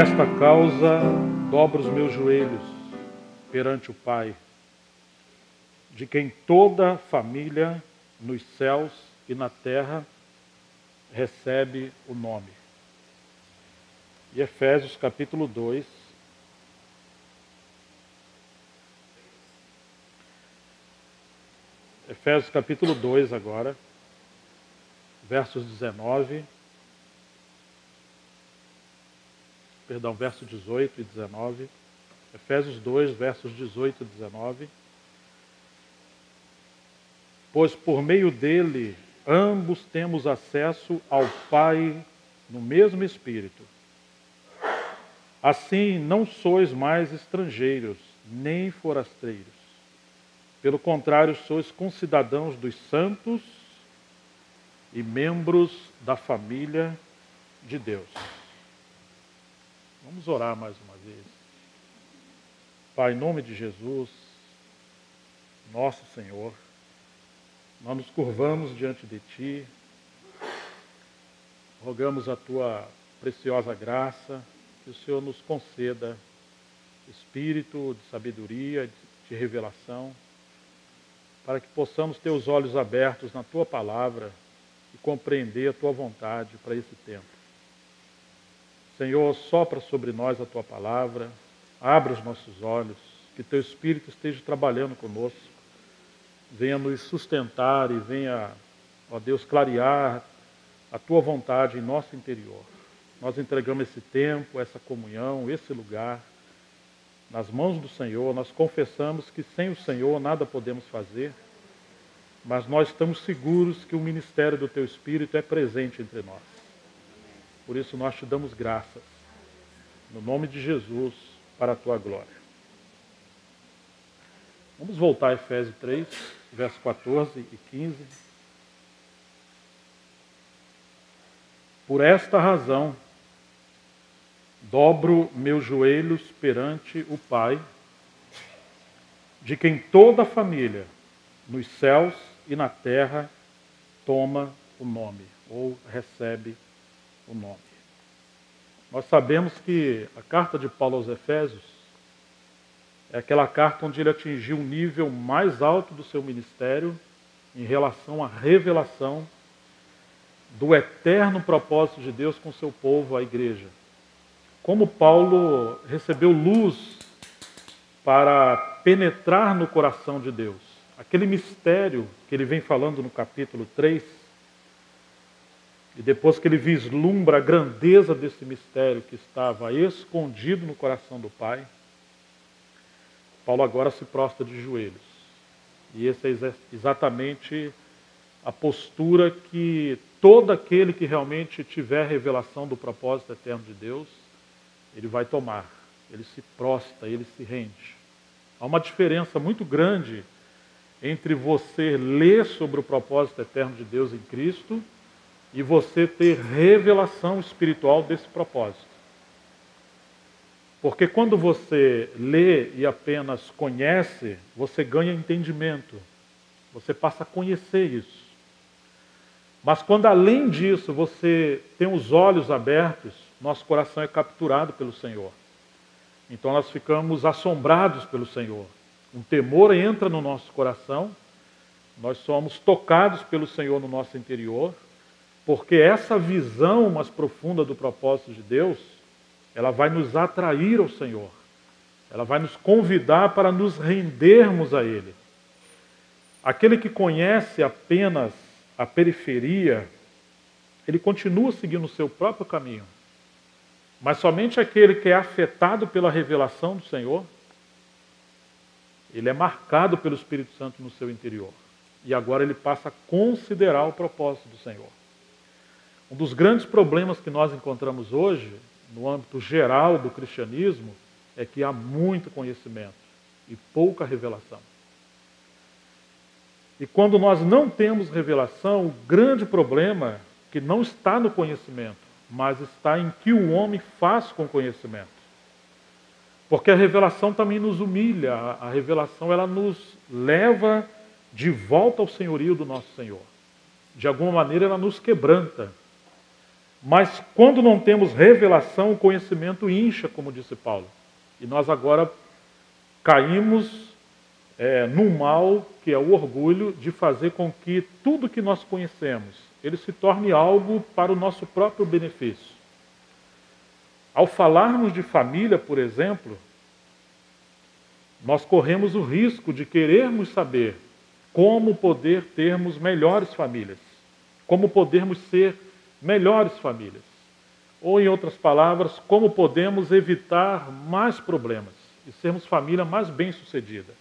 esta causa, dobro os meus joelhos perante o Pai, de quem toda família nos céus e na terra recebe o nome. E Efésios capítulo 2, Efésios capítulo 2 agora, verso 18 e 19. Efésios 2, versos 18 e 19. Pois por meio dele ambos temos acesso ao Pai no mesmo Espírito. Assim não sois mais estrangeiros, nem forasteiros. Pelo contrário, sois concidadãos dos santos e membros da família de Deus. Vamos orar mais uma vez. Pai, em nome de Jesus, nosso Senhor, nós nos curvamos diante de Ti, rogamos a Tua preciosa graça, que o Senhor nos conceda espírito de sabedoria, de revelação, para que possamos ter os olhos abertos na Tua palavra e compreender a Tua vontade para esse tempo. Senhor, sopra sobre nós a Tua palavra, abre os nossos olhos, que Teu Espírito esteja trabalhando conosco, venha nos sustentar e venha, ó Deus, clarear a Tua vontade em nosso interior. Nós entregamos esse tempo, essa comunhão, esse lugar nas mãos do Senhor. Nós confessamos que sem o Senhor nada podemos fazer, mas nós estamos seguros que o ministério do Teu Espírito é presente entre nós. Por isso nós Te damos graças, no nome de Jesus, para a Tua glória. Vamos voltar a Efésios 3, versos 14 e 15. Por esta razão, dobro meus joelhos perante o Pai, de quem toda a família, nos céus e na terra, toma o nome, ou recebe o nome. Nós sabemos que a carta de Paulo aos Efésios é aquela carta onde ele atingiu o nível mais alto do seu ministério em relação à revelação do eterno propósito de Deus com o seu povo, a igreja. Como Paulo recebeu luz para penetrar no coração de Deus. Aquele mistério que ele vem falando no capítulo 3, e depois que ele vislumbra a grandeza desse mistério que estava escondido no coração do Pai, Paulo agora se prostra de joelhos. E essa é exatamente a postura que todo aquele que realmente tiver revelação do propósito eterno de Deus, ele vai tomar. Ele se prostra, ele se rende. Há uma diferença muito grande entre você ler sobre o propósito eterno de Deus em Cristo e você ter revelação espiritual desse propósito. Porque quando você lê e apenas conhece, você ganha entendimento. Você passa a conhecer isso. Mas quando além disso você tem os olhos abertos, nosso coração é capturado pelo Senhor. Então nós ficamos assombrados pelo Senhor. Um temor entra no nosso coração, nós somos tocados pelo Senhor no nosso interior, porque essa visão mais profunda do propósito de Deus, ela vai nos atrair ao Senhor. Ela vai nos convidar para nos rendermos a Ele. Aquele que conhece apenas a periferia, ele continua seguindo o seu próprio caminho. Mas somente aquele que é afetado pela revelação do Senhor, ele é marcado pelo Espírito Santo no seu interior. E agora ele passa a considerar o propósito do Senhor. Um dos grandes problemas que nós encontramos hoje, no âmbito geral do cristianismo, é que há muito conhecimento e pouca revelação. E quando nós não temos revelação, o grande problema é que não está no conhecimento, mas está em que o homem faz com o conhecimento. Porque a revelação também nos humilha, a revelação ela nos leva de volta ao senhorio do nosso Senhor. De alguma maneira ela nos quebranta. Mas quando não temos revelação, o conhecimento incha, como disse Paulo. E nós agora caímos num mal, que é o orgulho, de fazer com que tudo que nós conhecemos, ele se torne algo para o nosso próprio benefício. Ao falarmos de família, por exemplo, nós corremos o risco de querermos saber como poder termos melhores famílias, como podermos ser melhores famílias. Ou, em outras palavras, como podemos evitar mais problemas e sermos família mais bem-sucedida.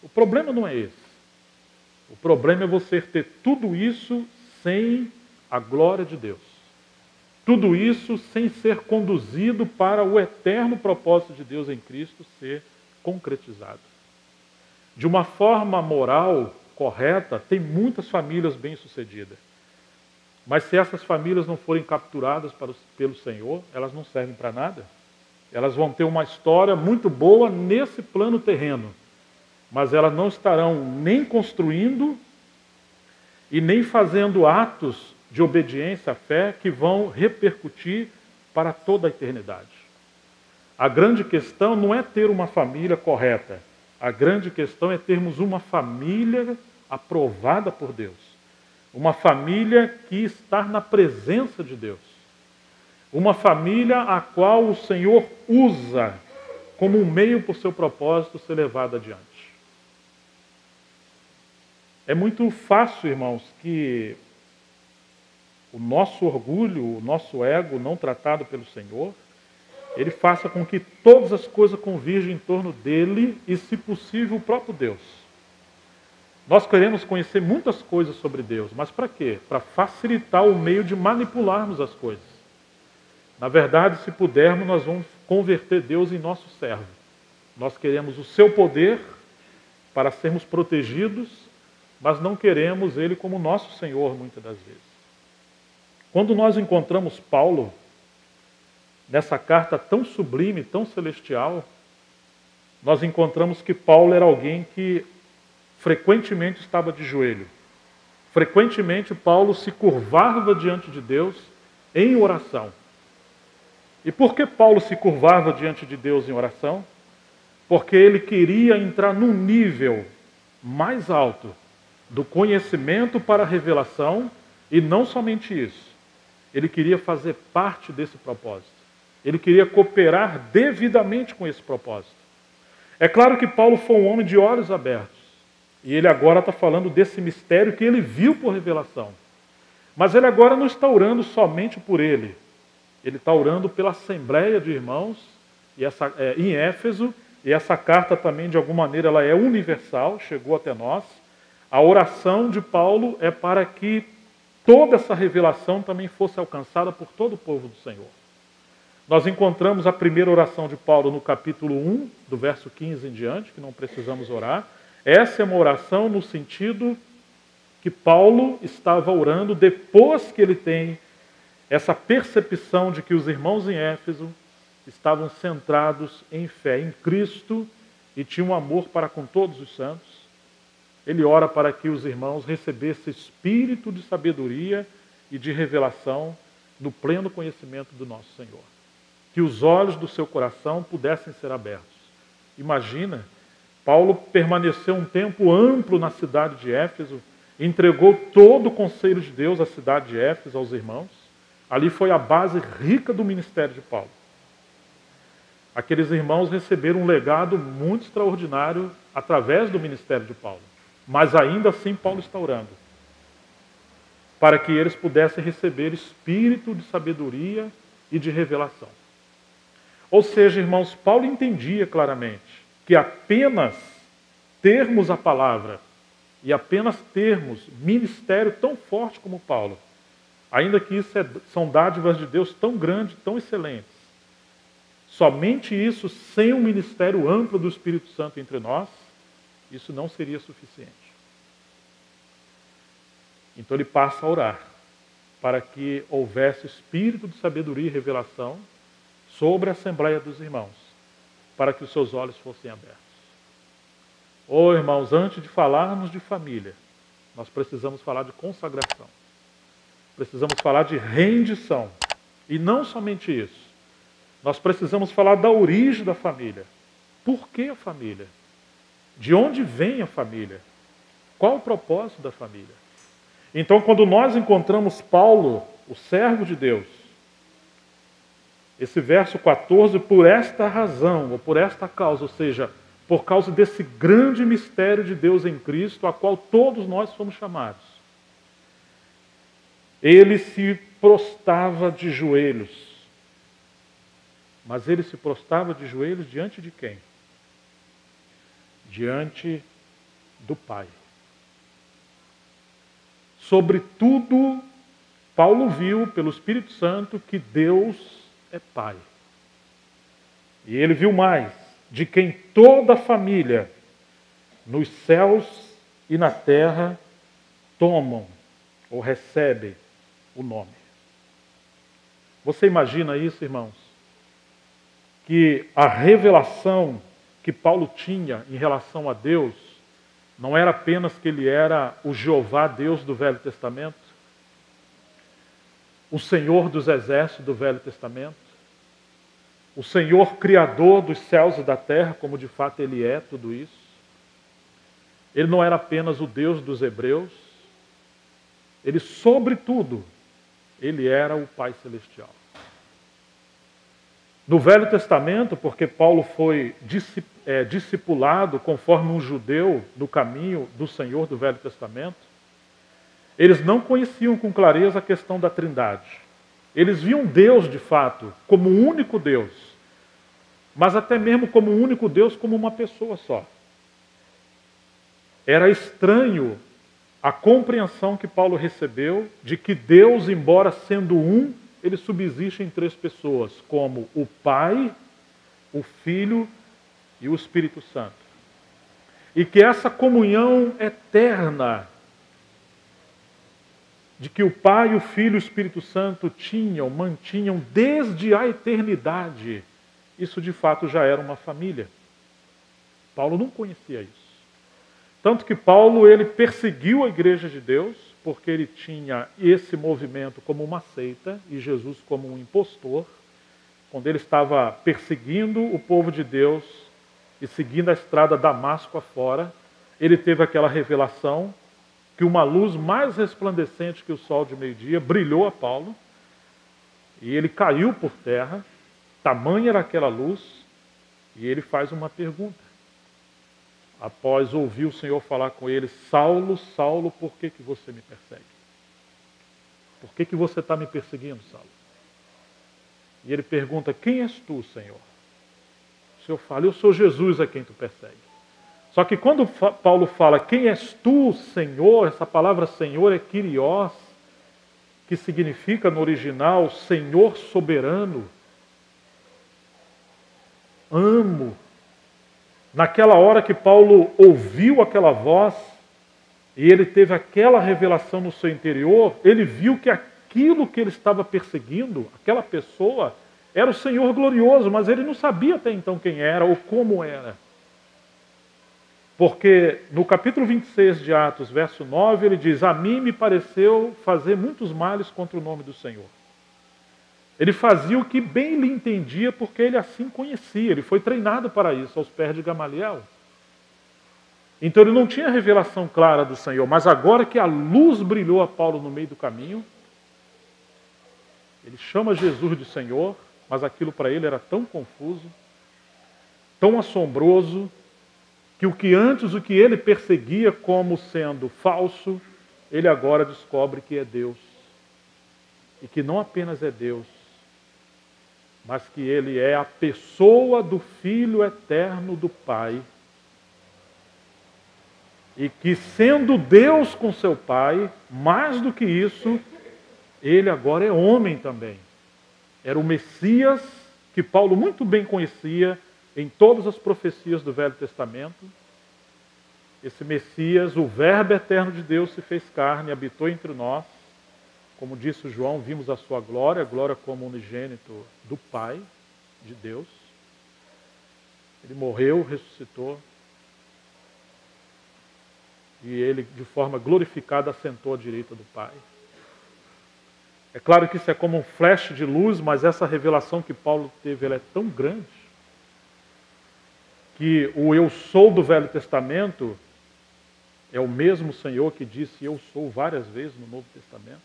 O problema não é esse. O problema é você ter tudo isso sem a glória de Deus. Tudo isso sem ser conduzido para o eterno propósito de Deus em Cristo ser concretizado. De uma forma moral correta, tem muitas famílias bem-sucedidas. Mas se essas famílias não forem capturadas pelo Senhor, elas não servem para nada. Elas vão ter uma história muito boa nesse plano terreno, mas elas não estarão nem construindo e nem fazendo atos de obediência à fé que vão repercutir para toda a eternidade. A grande questão não é ter uma família correta. A grande questão é termos uma família aprovada por Deus. Uma família que está na presença de Deus. Uma família a qual o Senhor usa como um meio para o seu propósito ser levado adiante. É muito fácil, irmãos, que o nosso orgulho, o nosso ego não tratado pelo Senhor, ele faça com que todas as coisas convirjam em torno dele e, se possível, o próprio Deus. Nós queremos conhecer muitas coisas sobre Deus, mas para quê? Para facilitar o meio de manipularmos as coisas. Na verdade, se pudermos, nós vamos converter Deus em nosso servo. Nós queremos o seu poder para sermos protegidos, mas não queremos Ele como nosso Senhor, muitas das vezes. Quando nós encontramos Paulo, nessa carta tão sublime, tão celestial, nós encontramos que Paulo era alguém que frequentemente estava de joelho. Frequentemente Paulo se curvava diante de Deus em oração. E por que Paulo se curvava diante de Deus em oração? Porque ele queria entrar num nível mais alto do conhecimento para a revelação, e não somente isso. Ele queria fazer parte desse propósito. Ele queria cooperar devidamente com esse propósito. É claro que Paulo foi um homem de olhos abertos. E ele agora está falando desse mistério que ele viu por revelação. Mas ele agora não está orando somente por ele. Ele está orando pela assembleia de irmãos em Éfeso. E essa carta também, de alguma maneira, ela é universal, chegou até nós. A oração de Paulo é para que toda essa revelação também fosse alcançada por todo o povo do Senhor. Nós encontramos a primeira oração de Paulo no capítulo 1, do verso 15 em diante, que não precisamos orar. Essa é uma oração no sentido que Paulo estava orando depois que ele tem essa percepção de que os irmãos em Éfeso estavam centrados em fé em Cristo e tinham amor para com todos os santos. Ele ora para que os irmãos recebessem espírito de sabedoria e de revelação no pleno conhecimento do nosso Senhor. Que os olhos do seu coração pudessem ser abertos. Imagina, Paulo permaneceu um tempo amplo na cidade de Éfeso, entregou todo o conselho de Deus à cidade de Éfeso, aos irmãos. Ali foi a base rica do ministério de Paulo. Aqueles irmãos receberam um legado muito extraordinário através do ministério de Paulo. Mas ainda assim Paulo está orando para que eles pudessem receber espírito de sabedoria e de revelação. Ou seja, irmãos, Paulo entendia claramente que apenas termos a palavra e apenas termos ministério tão forte como Paulo, ainda que isso são dádivas de Deus tão grandes, tão excelentes, somente isso, sem um ministério amplo do Espírito Santo entre nós, isso não seria suficiente. Então ele passa a orar para que houvesse espírito de sabedoria e revelação sobre a Assembleia dos Irmãos, para que os seus olhos fossem abertos. Irmãos, antes de falarmos de família, nós precisamos falar de consagração. precisamos falar de rendição. E não somente isso. Nós precisamos falar da origem da família. Por que a família? De onde vem a família? Qual o propósito da família? Então, quando nós encontramos Paulo, o servo de Deus, esse verso 14, por esta razão, ou por esta causa, ou seja, por causa desse grande mistério de Deus em Cristo, a qual todos nós somos chamados. Ele se prostrava de joelhos. Mas ele se prostrava de joelhos diante de quem? Diante do Pai. Sobretudo, Paulo viu pelo Espírito Santo que Deus é Pai. E ele viu mais, de quem toda a família, nos céus e na terra, tomam ou recebem o nome. Você imagina isso, irmãos? Que a revelação que Paulo tinha em relação a Deus não era apenas que ele era o Jeová Deus do Velho Testamento, o Senhor dos exércitos do Velho Testamento, o Senhor Criador dos céus e da terra, como de fato Ele é tudo isso. Ele não era apenas o Deus dos hebreus, Ele, sobretudo, Ele era o Pai Celestial. No Velho Testamento, porque Paulo foi discipulado conforme um judeu no caminho do Senhor do Velho Testamento, eles não conheciam com clareza a questão da Trindade. Eles viam Deus, de fato, como o único Deus, mas até mesmo como o único Deus, como uma pessoa só. Era estranho a compreensão que Paulo recebeu de que Deus, embora sendo um, ele subsiste em três pessoas, como o Pai, o Filho e o Espírito Santo. E que essa comunhão eterna de que o Pai, o Filho e o Espírito Santo mantinham desde a eternidade, isso de fato já era uma família. Paulo não conhecia isso. Tanto que Paulo, ele perseguiu a igreja de Deus, porque ele tinha esse movimento como uma seita e Jesus como um impostor. Quando ele estava perseguindo o povo de Deus e seguindo a estrada Damasco afora, ele teve aquela revelação que uma luz mais resplandecente que o sol de meio-dia brilhou a Paulo, e ele caiu por terra, tamanha era aquela luz, e ele faz uma pergunta. Após ouvir o Senhor falar com ele, Saulo, Saulo, por que você me persegue? Por que você está me perseguindo, Saulo? E ele pergunta, quem és tu, Senhor? O Senhor fala, eu sou Jesus a quem tu persegue. Só que quando Paulo fala, quem és tu, Senhor, essa palavra Senhor é Kyrios, que significa no original Senhor soberano. Amo. Naquela hora que Paulo ouviu aquela voz, e ele teve aquela revelação no seu interior, ele viu que aquilo que ele estava perseguindo, aquela pessoa, era o Senhor glorioso, mas ele não sabia até então quem era ou como era. Porque no capítulo 26 de Atos, verso 9, ele diz, a mim me pareceu fazer muitos males contra o nome do Senhor. Ele fazia o que bem lhe entendia, porque ele assim conhecia, ele foi treinado para isso, aos pés de Gamaliel. Então ele não tinha revelação clara do Senhor, mas agora que a luz brilhou a Paulo no meio do caminho, ele chama Jesus de Senhor, mas aquilo para ele era tão confuso, tão assombroso, que o que ele perseguia como sendo falso, ele agora descobre que é Deus. E que não apenas é Deus, mas que ele é a pessoa do Filho eterno do Pai. E que sendo Deus com seu Pai, mais do que isso, ele agora é homem também. Era o Messias que Paulo muito bem conhecia em todas as profecias do Velho Testamento. Esse Messias, o Verbo eterno de Deus, se fez carne e habitou entre nós. Como disse João, vimos a sua glória, a glória como unigênito do Pai, de Deus. Ele morreu, ressuscitou. E ele, de forma glorificada, assentou à direita do Pai. É claro que isso é como um flash de luz, mas essa revelação que Paulo teve, ela é tão grande, que o eu sou do Velho Testamento é o mesmo Senhor que disse eu sou várias vezes no Novo Testamento.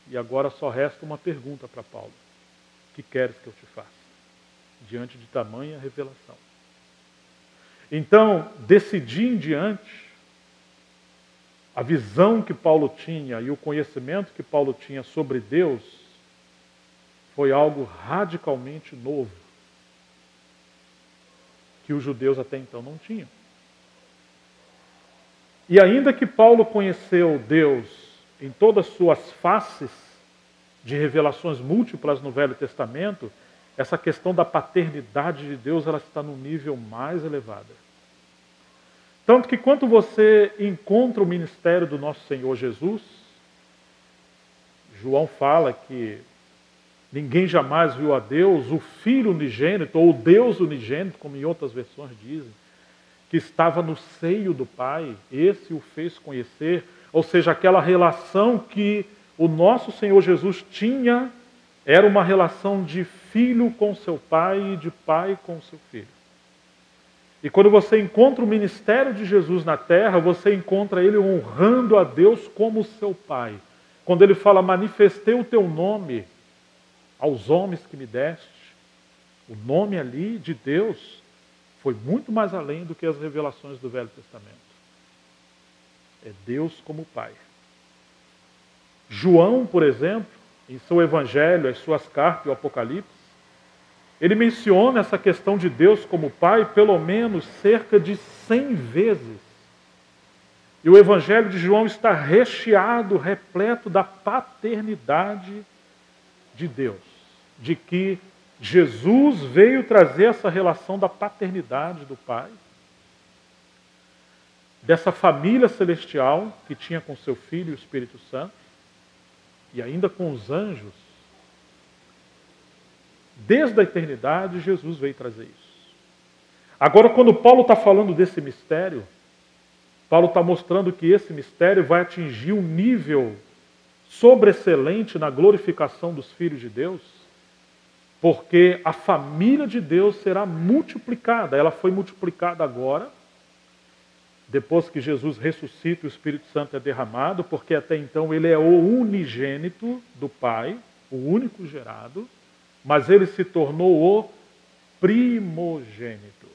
E agora só resta uma pergunta para Paulo. O que queres que eu te faça? Diante de tamanha revelação. Então, desse dia em diante, a visão que Paulo tinha e o conhecimento que Paulo tinha sobre Deus foi algo radicalmente novo, que os judeus até então não tinham. E ainda que Paulo conheceu Deus em todas as suas faces de revelações múltiplas no Velho Testamento, essa questão da paternidade de Deus, ela está no nível mais elevado. Tanto que quando você encontra o ministério do nosso Senhor Jesus, João fala que ninguém jamais viu a Deus, o Filho unigênito, ou o Deus unigênito, como em outras versões dizem, que estava no seio do Pai, esse o fez conhecer, ou seja, aquela relação que o nosso Senhor Jesus tinha, era uma relação de filho com seu pai e de pai com seu filho. E quando você encontra o ministério de Jesus na terra, você encontra ele honrando a Deus como seu pai. Quando ele fala, manifestei o teu nome aos homens que me deste, o nome ali de Deus foi muito mais além do que as revelações do Velho Testamento. É Deus como pai. João, por exemplo, em seu evangelho, as suas cartas e o Apocalipse, ele menciona essa questão de Deus como pai pelo menos cerca de 100 vezes. E o evangelho de João está recheado, repleto da paternidade de Deus. De que Jesus veio trazer essa relação da paternidade do Pai, dessa família celestial que tinha com seu Filho e o Espírito Santo, e ainda com os anjos. Desde a eternidade, Jesus veio trazer isso. Agora, quando Paulo está falando desse mistério, Paulo está mostrando que esse mistério vai atingir um nível sobreexcelente na glorificação dos filhos de Deus, porque a família de Deus será multiplicada. Ela foi multiplicada agora, depois que Jesus ressuscita e o Espírito Santo é derramado, porque até então ele é o unigênito do Pai, o único gerado, mas ele se tornou o primogênito.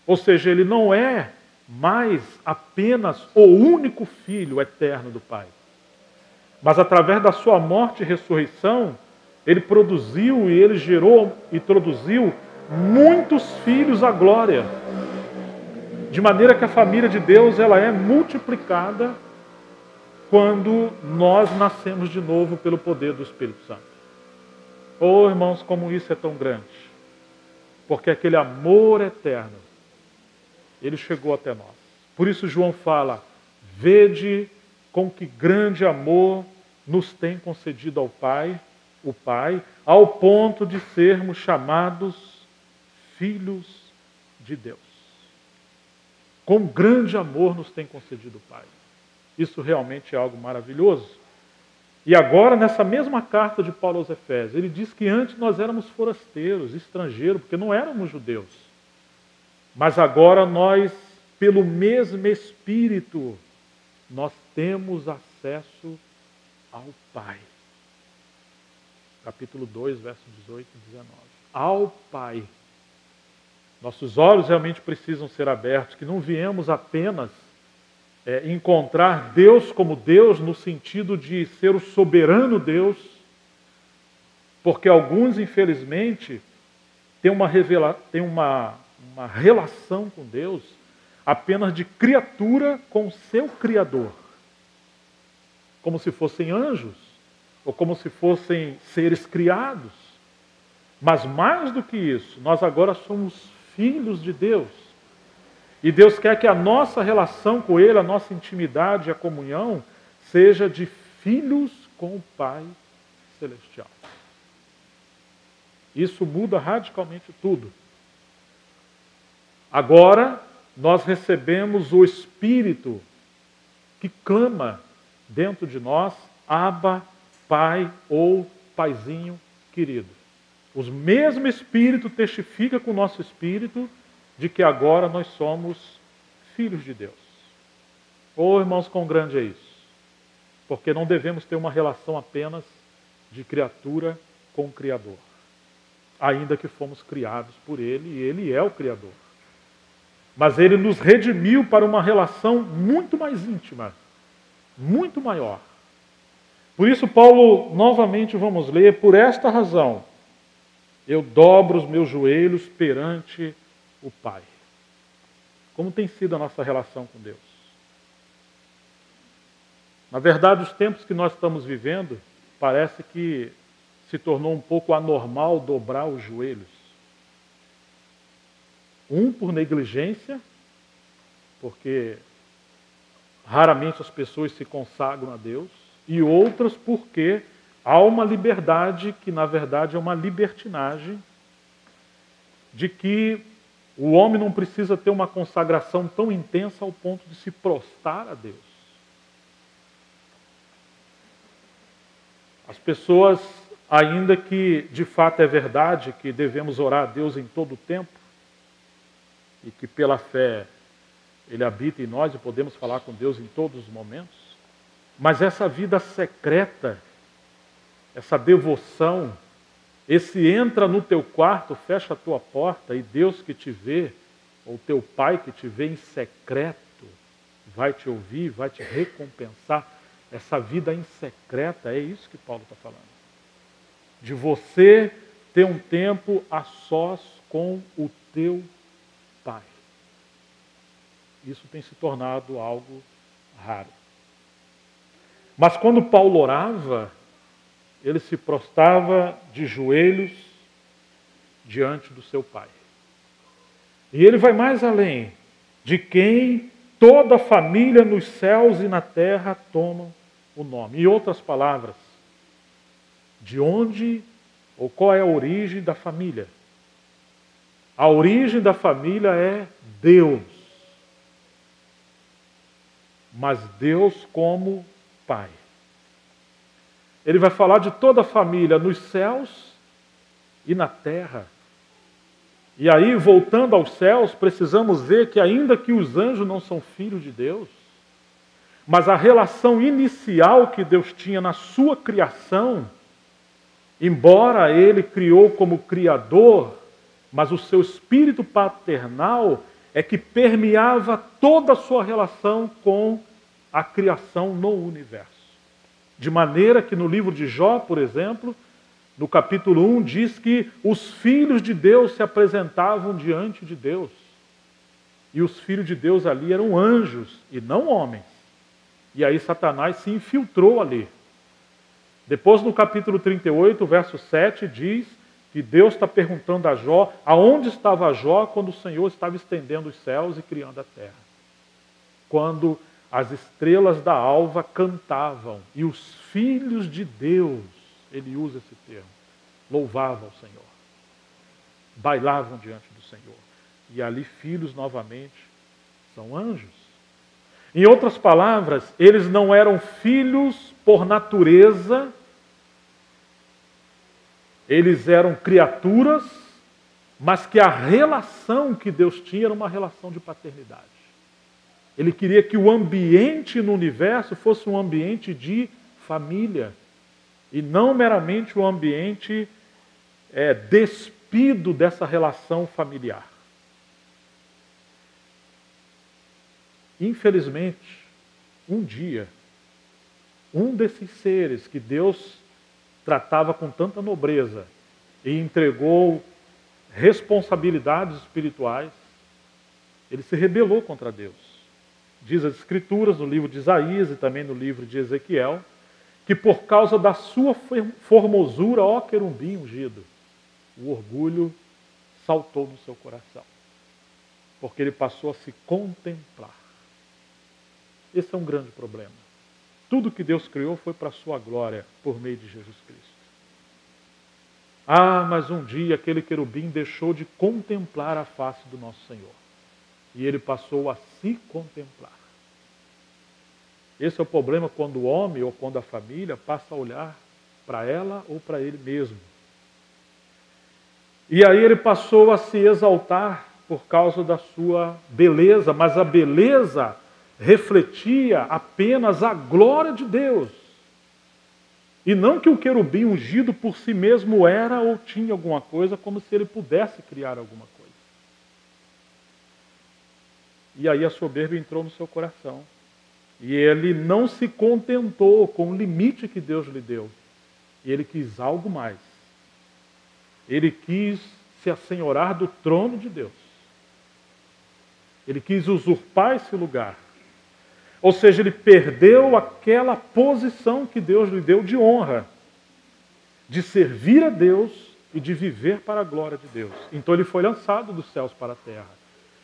Ou seja, ele não é mais apenas o único filho eterno do Pai, mas através da sua morte e ressurreição, ele produziu e ele gerou e introduziu muitos filhos à glória. De maneira que a família de Deus ela é multiplicada quando nós nascemos de novo pelo poder do Espírito Santo. Oh, irmãos, como isso é tão grande. Porque aquele amor eterno, ele chegou até nós. Por isso João fala, vede com que grande amor nos tem concedido ao Pai, o Pai, ao ponto de sermos chamados filhos de Deus. Com grande amor nos tem concedido o Pai. Isso realmente é algo maravilhoso. E agora, nessa mesma carta de Paulo aos Efésios, ele diz que antes nós éramos forasteiros, estrangeiros, porque não éramos judeus. Mas agora nós, pelo mesmo Espírito, nós temos acesso ao Pai. Capítulo 2, versos 18 e 19. Ao Pai. Nossos olhos realmente precisam ser abertos, que não viemos apenas encontrar Deus como Deus no sentido de ser o soberano Deus, porque alguns, infelizmente, têm uma relação com Deus apenas de criatura com o seu Criador, como se fossem anjos, ou como se fossem seres criados. Mas mais do que isso, nós agora somos filhos de Deus. E Deus quer que a nossa relação com Ele, a nossa intimidade e a comunhão, seja de filhos com o Pai Celestial. Isso muda radicalmente tudo. Agora, nós recebemos o Espírito que clama dentro de nós, Abba, pai ou paizinho querido. O mesmo Espírito testifica com o nosso espírito de que agora nós somos filhos de Deus. Oh, irmãos, quão grande é isso. Porque não devemos ter uma relação apenas de criatura com o Criador. Ainda que fomos criados por Ele, e Ele é o Criador. Mas Ele nos redimiu para uma relação muito mais íntima, muito maior. Por isso, Paulo, novamente vamos ler, por esta razão, eu dobro os meus joelhos perante o Pai. Como tem sido a nossa relação com Deus? Na verdade, os tempos que nós estamos vivendo, parece que se tornou um pouco anormal dobrar os joelhos. Um, por negligência, porque raramente as pessoas se consagram a Deus, e outras porque há uma liberdade que, na verdade, é uma libertinagem, de que o homem não precisa ter uma consagração tão intensa ao ponto de se prostrar a Deus. As pessoas, ainda que de fato é verdade que devemos orar a Deus em todo o tempo, e que pela fé Ele habita em nós e podemos falar com Deus em todos os momentos, mas essa vida secreta, essa devoção, esse entra no teu quarto, fecha a tua porta e Deus que te vê, ou teu Pai que te vê em secreto, vai te ouvir, vai te recompensar. Essa vida em secreta, é isso que Paulo está falando. De você ter um tempo a sós com o teu Pai. Isso tem se tornado algo raro. Mas quando Paulo orava, ele se prostrava de joelhos diante do seu Pai. E ele vai mais além, de quem toda a família nos céus e na terra tomam o nome. Em outras palavras, de onde ou qual é a origem da família? A origem da família é Deus. Mas Deus como Pai. Ele vai falar de toda a família nos céus e na terra. E aí, voltando aos céus, precisamos ver que ainda que os anjos não são filhos de Deus, mas a relação inicial que Deus tinha na sua criação, embora Ele criou como Criador, mas o seu espírito paternal é que permeava toda a sua relação com a criação no universo. De maneira que no livro de Jó, por exemplo, no capítulo 1, diz que os filhos de Deus se apresentavam diante de Deus. E os filhos de Deus ali eram anjos e não homens. E aí Satanás se infiltrou ali. Depois no capítulo 38, verso 7, diz que Deus está perguntando a Jó aonde estava Jó quando o Senhor estava estendendo os céus e criando a terra. Quando as estrelas da alva cantavam e os filhos de Deus, ele usa esse termo, louvavam o Senhor, bailavam diante do Senhor. E ali filhos novamente são anjos. Em outras palavras, eles não eram filhos por natureza, eles eram criaturas, mas que a relação que Deus tinha era uma relação de paternidade. Ele queria que o ambiente no universo fosse um ambiente de família, e não meramente um ambiente despido dessa relação familiar. Infelizmente, um dia, um desses seres que Deus tratava com tanta nobreza e entregou responsabilidades espirituais, ele se rebelou contra Deus. Diz as Escrituras, no livro de Isaías e também no livro de Ezequiel, que por causa da sua formosura, ó querubim ungido, o orgulho saltou no seu coração. Porque ele passou a se contemplar. Esse é um grande problema. Tudo que Deus criou foi para a sua glória, por meio de Jesus Cristo. Ah, mas um dia aquele querubim deixou de contemplar a face do nosso Senhor. E ele passou a se contemplar. Esse é o problema quando o homem ou quando a família passa a olhar para ela ou para ele mesmo. E aí ele passou a se exaltar por causa da sua beleza, mas a beleza refletia apenas a glória de Deus. E não que o querubim ungido por si mesmo era ou tinha alguma coisa, como se ele pudesse criar alguma coisa. E aí a soberba entrou no seu coração. E ele não se contentou com o limite que Deus lhe deu. E ele quis algo mais. Ele quis se assenhorar do trono de Deus. Ele quis usurpar esse lugar. Ou seja, ele perdeu aquela posição que Deus lhe deu de honra, de servir a Deus e de viver para a glória de Deus. Então ele foi lançado dos céus para a terra.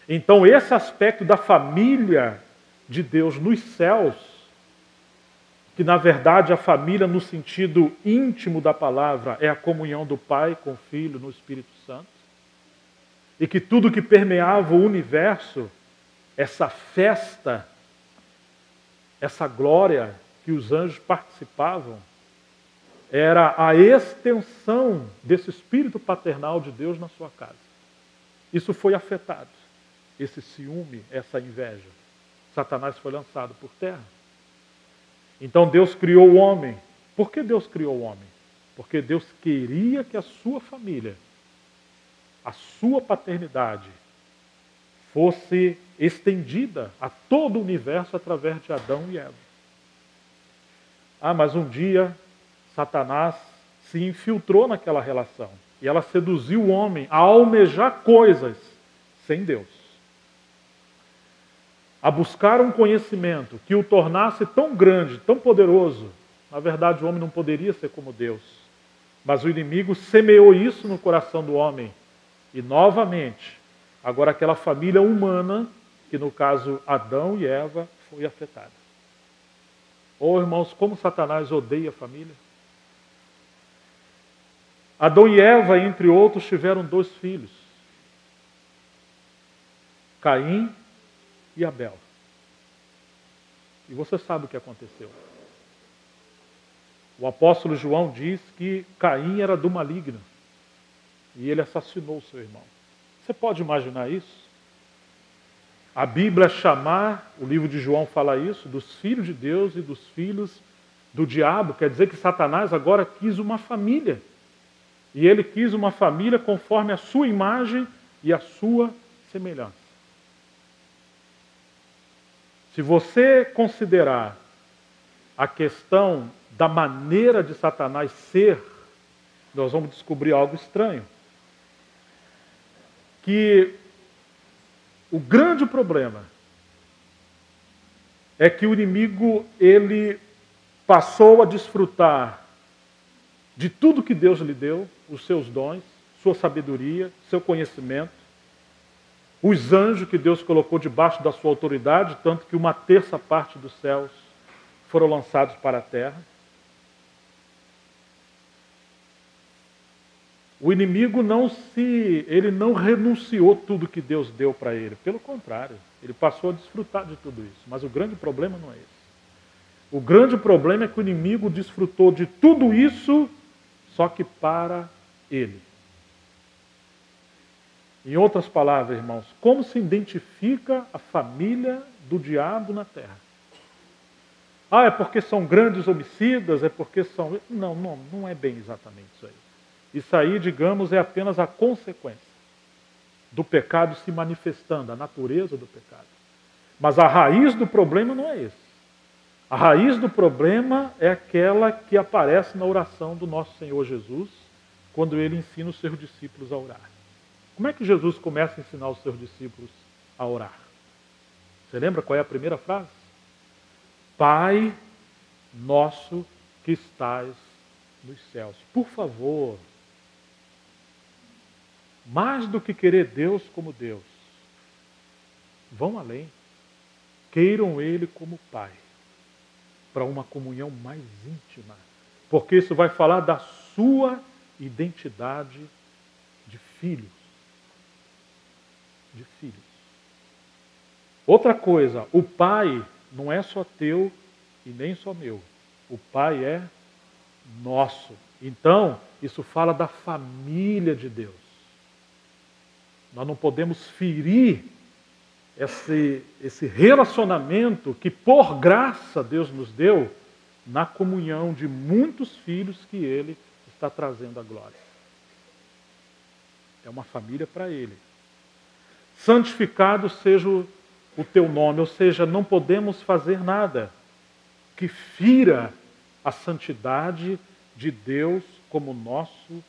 Então esse aspecto da família de Deus nos céus, que na verdade a família no sentido íntimo da palavra é a comunhão do Pai com o Filho no Espírito Santo, e que tudo que permeava o universo, essa festa, essa glória que os anjos participavam, era a extensão desse espírito paternal de Deus na sua casa. Isso foi afetado, esse ciúme, essa inveja. Satanás foi lançado por terra. Então Deus criou o homem. Por que Deus criou o homem? Porque Deus queria que a sua família, a sua paternidade, fosse estendida a todo o universo através de Adão e Eva. Mas um dia Satanás se infiltrou naquela relação e ela seduziu o homem a almejar coisas sem Deus, a buscar um conhecimento que o tornasse tão grande, tão poderoso. Na verdade, o homem não poderia ser como Deus, mas o inimigo semeou isso no coração do homem e novamente, agora aquela família humana, que no caso Adão e Eva, foi afetada. Irmãos, como Satanás odeia a família. Adão e Eva, entre outros, tiveram 2 filhos. Caim e Abel. E você sabe o que aconteceu. O apóstolo João diz que Caim era do maligno. E ele assassinou seu irmão. Você pode imaginar isso? A Bíblia chamar, o livro de João fala isso, dos filhos de Deus e dos filhos do diabo. Quer dizer que Satanás agora quis uma família. E ele quis uma família conforme a sua imagem e a sua semelhança. Se você considerar a questão da maneira de Satanás ser, nós vamos descobrir algo estranho. Que o grande problema é que o inimigo, ele passou a desfrutar de tudo que Deus lhe deu, os seus dons, sua sabedoria, seu conhecimento, os anjos que Deus colocou debaixo da sua autoridade, tanto que 1/3 dos céus foram lançados para a terra. O inimigo ele não renunciou tudo que Deus deu para ele. Pelo contrário, ele passou a desfrutar de tudo isso. Mas o grande problema não é esse. O grande problema é que o inimigo desfrutou de tudo isso, só que para ele. Em outras palavras, irmãos, como se identifica a família do diabo na terra? É porque são grandes homicidas, é porque são... Não é bem exatamente isso aí. Isso aí, digamos, é apenas a consequência do pecado se manifestando, a natureza do pecado. Mas a raiz do problema não é esse. A raiz do problema é aquela que aparece na oração do nosso Senhor Jesus, quando ele ensina os seus discípulos a orar. Como é que Jesus começa a ensinar os seus discípulos a orar? Você lembra qual é a primeira frase? Pai nosso que estais nos céus. Por favor, mais do que querer Deus como Deus, vão além. Queiram Ele como Pai, para uma comunhão mais íntima. Porque isso vai falar da sua identidade de filhos. De filhos. Outra coisa, o Pai não é só teu e nem só meu. O Pai é nosso. Então, isso fala da família de Deus. Nós não podemos ferir esse relacionamento que, por graça, Deus nos deu na comunhão de muitos filhos que Ele está trazendo à glória. É uma família para Ele. Santificado seja o teu nome, ou seja, não podemos fazer nada que fira a santidade de Deus como nosso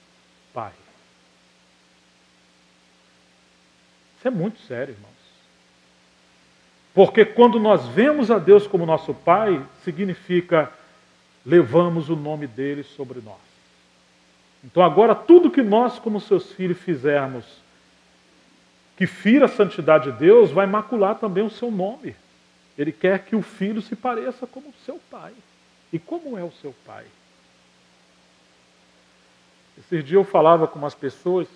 Pai. Isso é muito sério, irmãos. Porque quando nós vemos a Deus como nosso Pai, significa levamos o nome dele sobre nós. Então agora tudo que nós como seus filhos fizermos que fira a santidade de Deus, vai macular também o seu nome. Ele quer que o filho se pareça como o seu pai. E como é o seu pai? Esses dias eu falava com umas pessoas,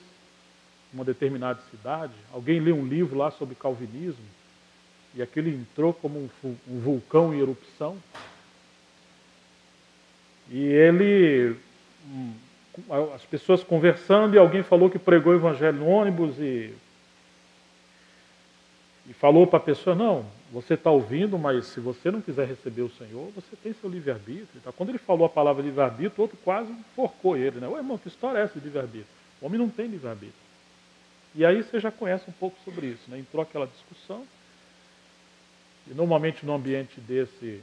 em uma determinada cidade, alguém leu um livro lá sobre calvinismo, e aquilo entrou como um vulcão em erupção. E ele, as pessoas conversando, e alguém falou que pregou o evangelho no ônibus, e falou para a pessoa, não, você está ouvindo, mas se você não quiser receber o Senhor, você tem seu livre-arbítrio. Então, quando ele falou a palavra livre-arbítrio, o outro quase enforcou ele. Né? Ô irmão, que história é essa de livre-arbítrio? O homem não tem livre-arbítrio. E aí você já conhece um pouco sobre isso. Né? Entrou aquela discussão. E normalmente num ambiente desse,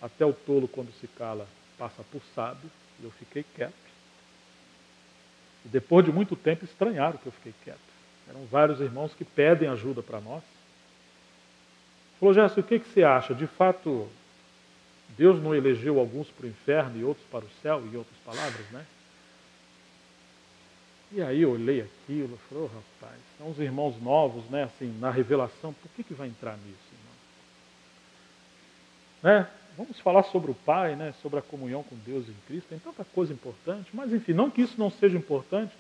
até o tolo quando se cala, passa por sábio. E eu fiquei quieto. E depois de muito tempo estranharam que eu fiquei quieto. Eram vários irmãos que pedem ajuda para nós. Falou, Gerson, o que você acha? De fato, Deus não elegeu alguns para o inferno e outros para o céu, em outras palavras, né? E aí eu olhei aquilo e falei, rapaz, são os irmãos novos, né? Assim, na revelação, por que vai entrar nisso, irmão? Né? Vamos falar sobre o Pai, né? Sobre a comunhão com Deus em Cristo, tem tanta coisa importante, mas enfim, não que isso não seja importante,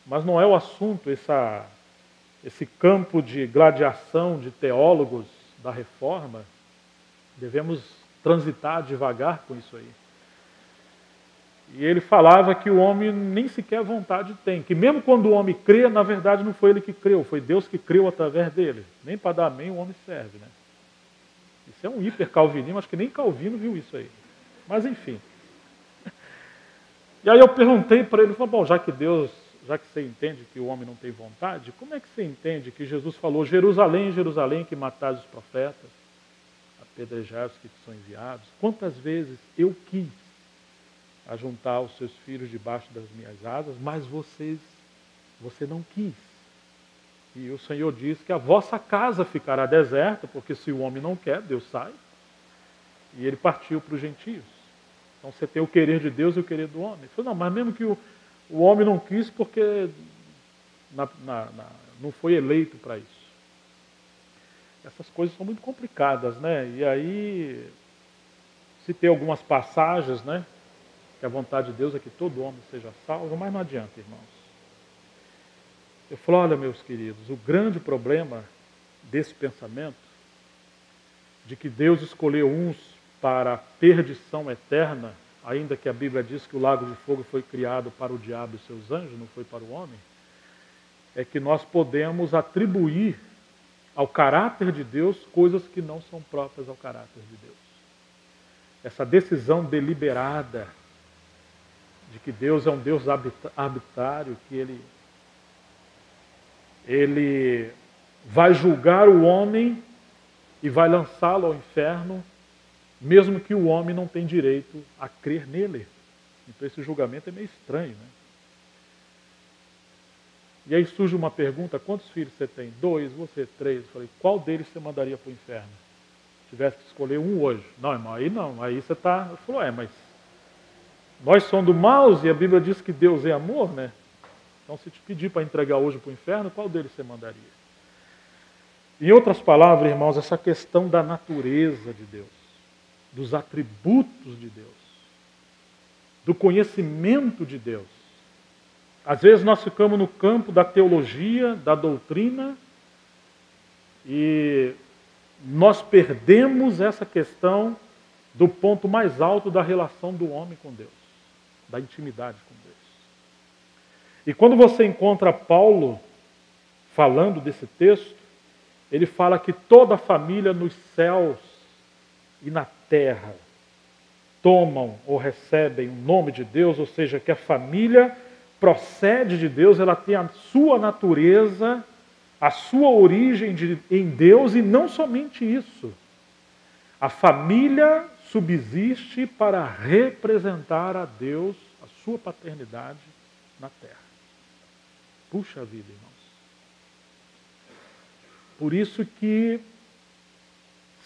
mas não é o assunto, esse campo de gladiação de teólogos da reforma, devemos transitar devagar com isso aí. E ele falava que o homem nem sequer vontade tem, que mesmo quando o homem crê, na verdade não foi ele que creu, foi Deus que creu através dele. Nem para dar amém o homem serve, né? Isso é um hiper-calvinismo, acho que nem Calvino viu isso aí. Mas enfim. E aí eu perguntei para ele, falei, bom, já que você entende que o homem não tem vontade, como é que você entende que Jesus falou, Jerusalém, Jerusalém, que matais os profetas, apedrejai os que são enviados? Quantas vezes eu quis ajuntar os seus filhos debaixo das minhas asas, mas você não quis. E o Senhor diz que a vossa casa ficará deserta, porque se o homem não quer, Deus sai. E ele partiu para os gentios. Então você tem o querer de Deus e o querer do homem. Ele falou, não, mas mesmo que o homem não quis porque não foi eleito para isso. Essas coisas são muito complicadas, né? E aí, se tem algumas passagens, né? Que a vontade de Deus é que todo homem seja salvo, mas não adianta, irmãos. Eu falo, olha, meus queridos, o grande problema desse pensamento, de que Deus escolheu uns para a perdição eterna, ainda que a Bíblia diz que o lago de fogo foi criado para o diabo e seus anjos, não foi para o homem, é que nós podemos atribuir ao caráter de Deus coisas que não são próprias ao caráter de Deus. Essa decisão deliberada de que Deus é um Deus arbitrário, que Ele vai julgar o homem e vai lançá-lo ao inferno, mesmo que o homem não tenha direito a crer nele. Então esse julgamento é meio estranho, né? E aí surge uma pergunta, quantos filhos você tem? 2, você 3. Eu falei, qual deles você mandaria para o inferno? Se tivesse que escolher um hoje. Não, irmão, aí não. Aí você está... Eu falei, mas nós somos maus e a Bíblia diz que Deus é amor, né? Então se te pedir para entregar hoje para o inferno, qual deles você mandaria? Em outras palavras, irmãos, essa questão da natureza de Deus, dos atributos de Deus, do conhecimento de Deus. Às vezes nós ficamos no campo da teologia, da doutrina, e nós perdemos essa questão do ponto mais alto da relação do homem com Deus. da intimidade com Deus. E quando você encontra Paulo falando desse texto, ele fala que toda a família nos céus e na terra tomam ou recebem o nome de Deus, ou seja, que a família procede de Deus, ela tem a sua natureza, a sua origem em Deus, e não somente isso. A família subsiste para representar a Deus, a sua paternidade na terra. Puxa vida, irmãos. Por isso que,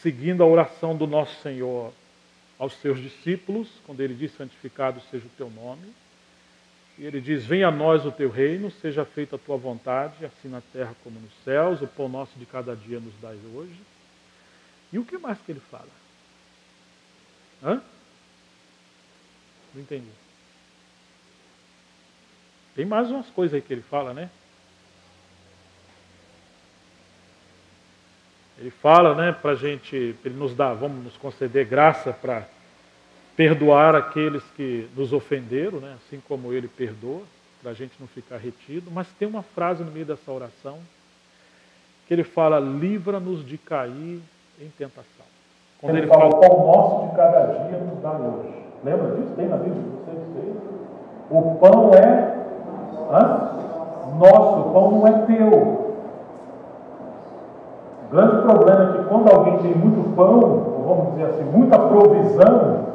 seguindo a oração do nosso Senhor aos seus discípulos, quando ele diz: santificado seja o teu nome, e ele diz: venha a nós o teu reino, seja feita a tua vontade, assim na terra como nos céus, o pão nosso de cada dia nos dai hoje. E o que mais que ele fala? Hã? Não entendi. Tem mais umas coisas aí que ele fala, né? Ele fala, né, para a gente, ele nos dá, vamos nos conceder graça para perdoar aqueles que nos ofenderam, né, assim como ele perdoa, para a gente não ficar retido. Mas tem uma frase no meio dessa oração que ele fala: livra-nos de cair em tentação. Quando ele fala: o pão nosso de cada dia nos dá hoje. Lembra disso? Tem na Bíblia? Vocês? O pão é nosso, o pão não é teu. O grande problema é que quando alguém tem muito pão, ou vamos dizer assim, muita provisão,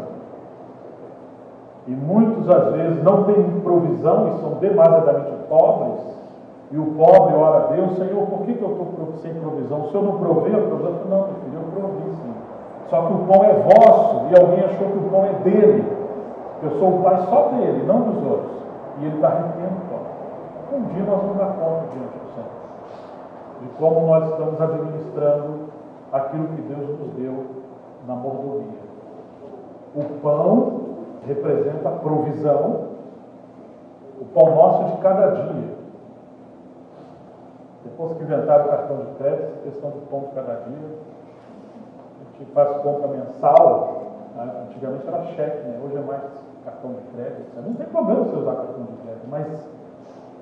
e muitos às vezes não têm provisão e são demasiadamente pobres, e o pobre ora a Deus: Senhor, por que eu estou sem provisão? O Senhor não provê a provisão? Não, meu filho, eu provi sim. Só que o pão é vosso, e alguém achou que o pão é dele. Eu sou o pai só dele, não dos outros. E ele está retendo o pão. Um dia nós vamos dar conta diante do Senhor de como nós estamos administrando aquilo que Deus nos deu na mordomia. O pão representa a provisão, o pão nosso de cada dia. Depois que inventaram o cartão de crédito, essa questão do pão de cada dia, a gente faz compra mensal, né? Antigamente era cheque, né? Hoje é mais cartão de crédito. Não tem problema você usar cartão de crédito, mas,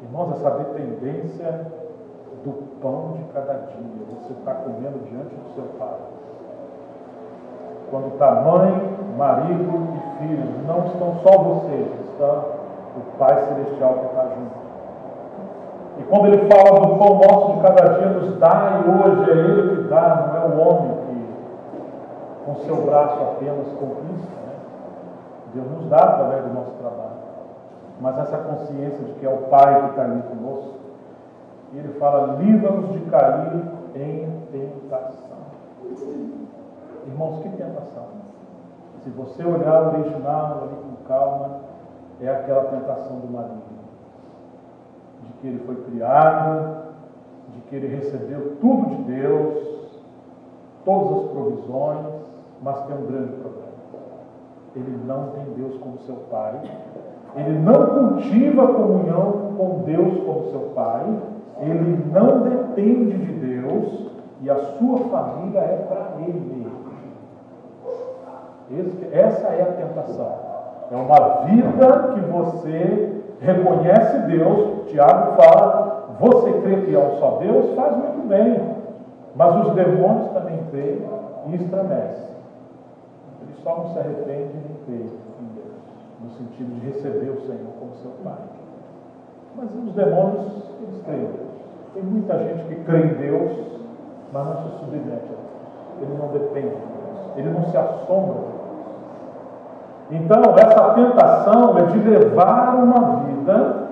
irmãos, essa dependência do pão de cada dia, você está comendo diante do seu pai. Quando está mãe, marido e filhos, não estão só vocês, está o Pai Celestial que está junto. E quando ele fala do pão nosso de cada dia nos dá, e hoje é ele que dá, não é o homem que com seu braço apenas conquista, né? Deus nos dá através do nosso trabalho. Mas essa consciência de que é o Pai que está ali conosco. E ele fala: livra-nos de cair em tentação. Irmãos, que tentação? Se você olhar o original ali com calma, é aquela tentação do maligno. De que ele foi criado, de que ele recebeu tudo de Deus, todas as provisões, mas tem um grande problema. Ele não tem Deus como seu Pai, ele não cultiva a comunhão com Deus como seu Pai, ele não depende de Deus e a sua família é para ele. Essa é a tentação. É uma vida que você reconhece Deus. Tiago fala: você crê que é um só Deus, faz muito bem. Mas os demônios também creem e estremecem. Eles só não se arrependem nem creem em Deus, no sentido de receber o Senhor como seu Pai. Mas os demônios, eles creem em Deus. Tem muita gente que crê em Deus, mas não se submete a Deus. Ele não depende de Deus. Ele não se assombra de Deus. Então, essa tentação é de levar uma vida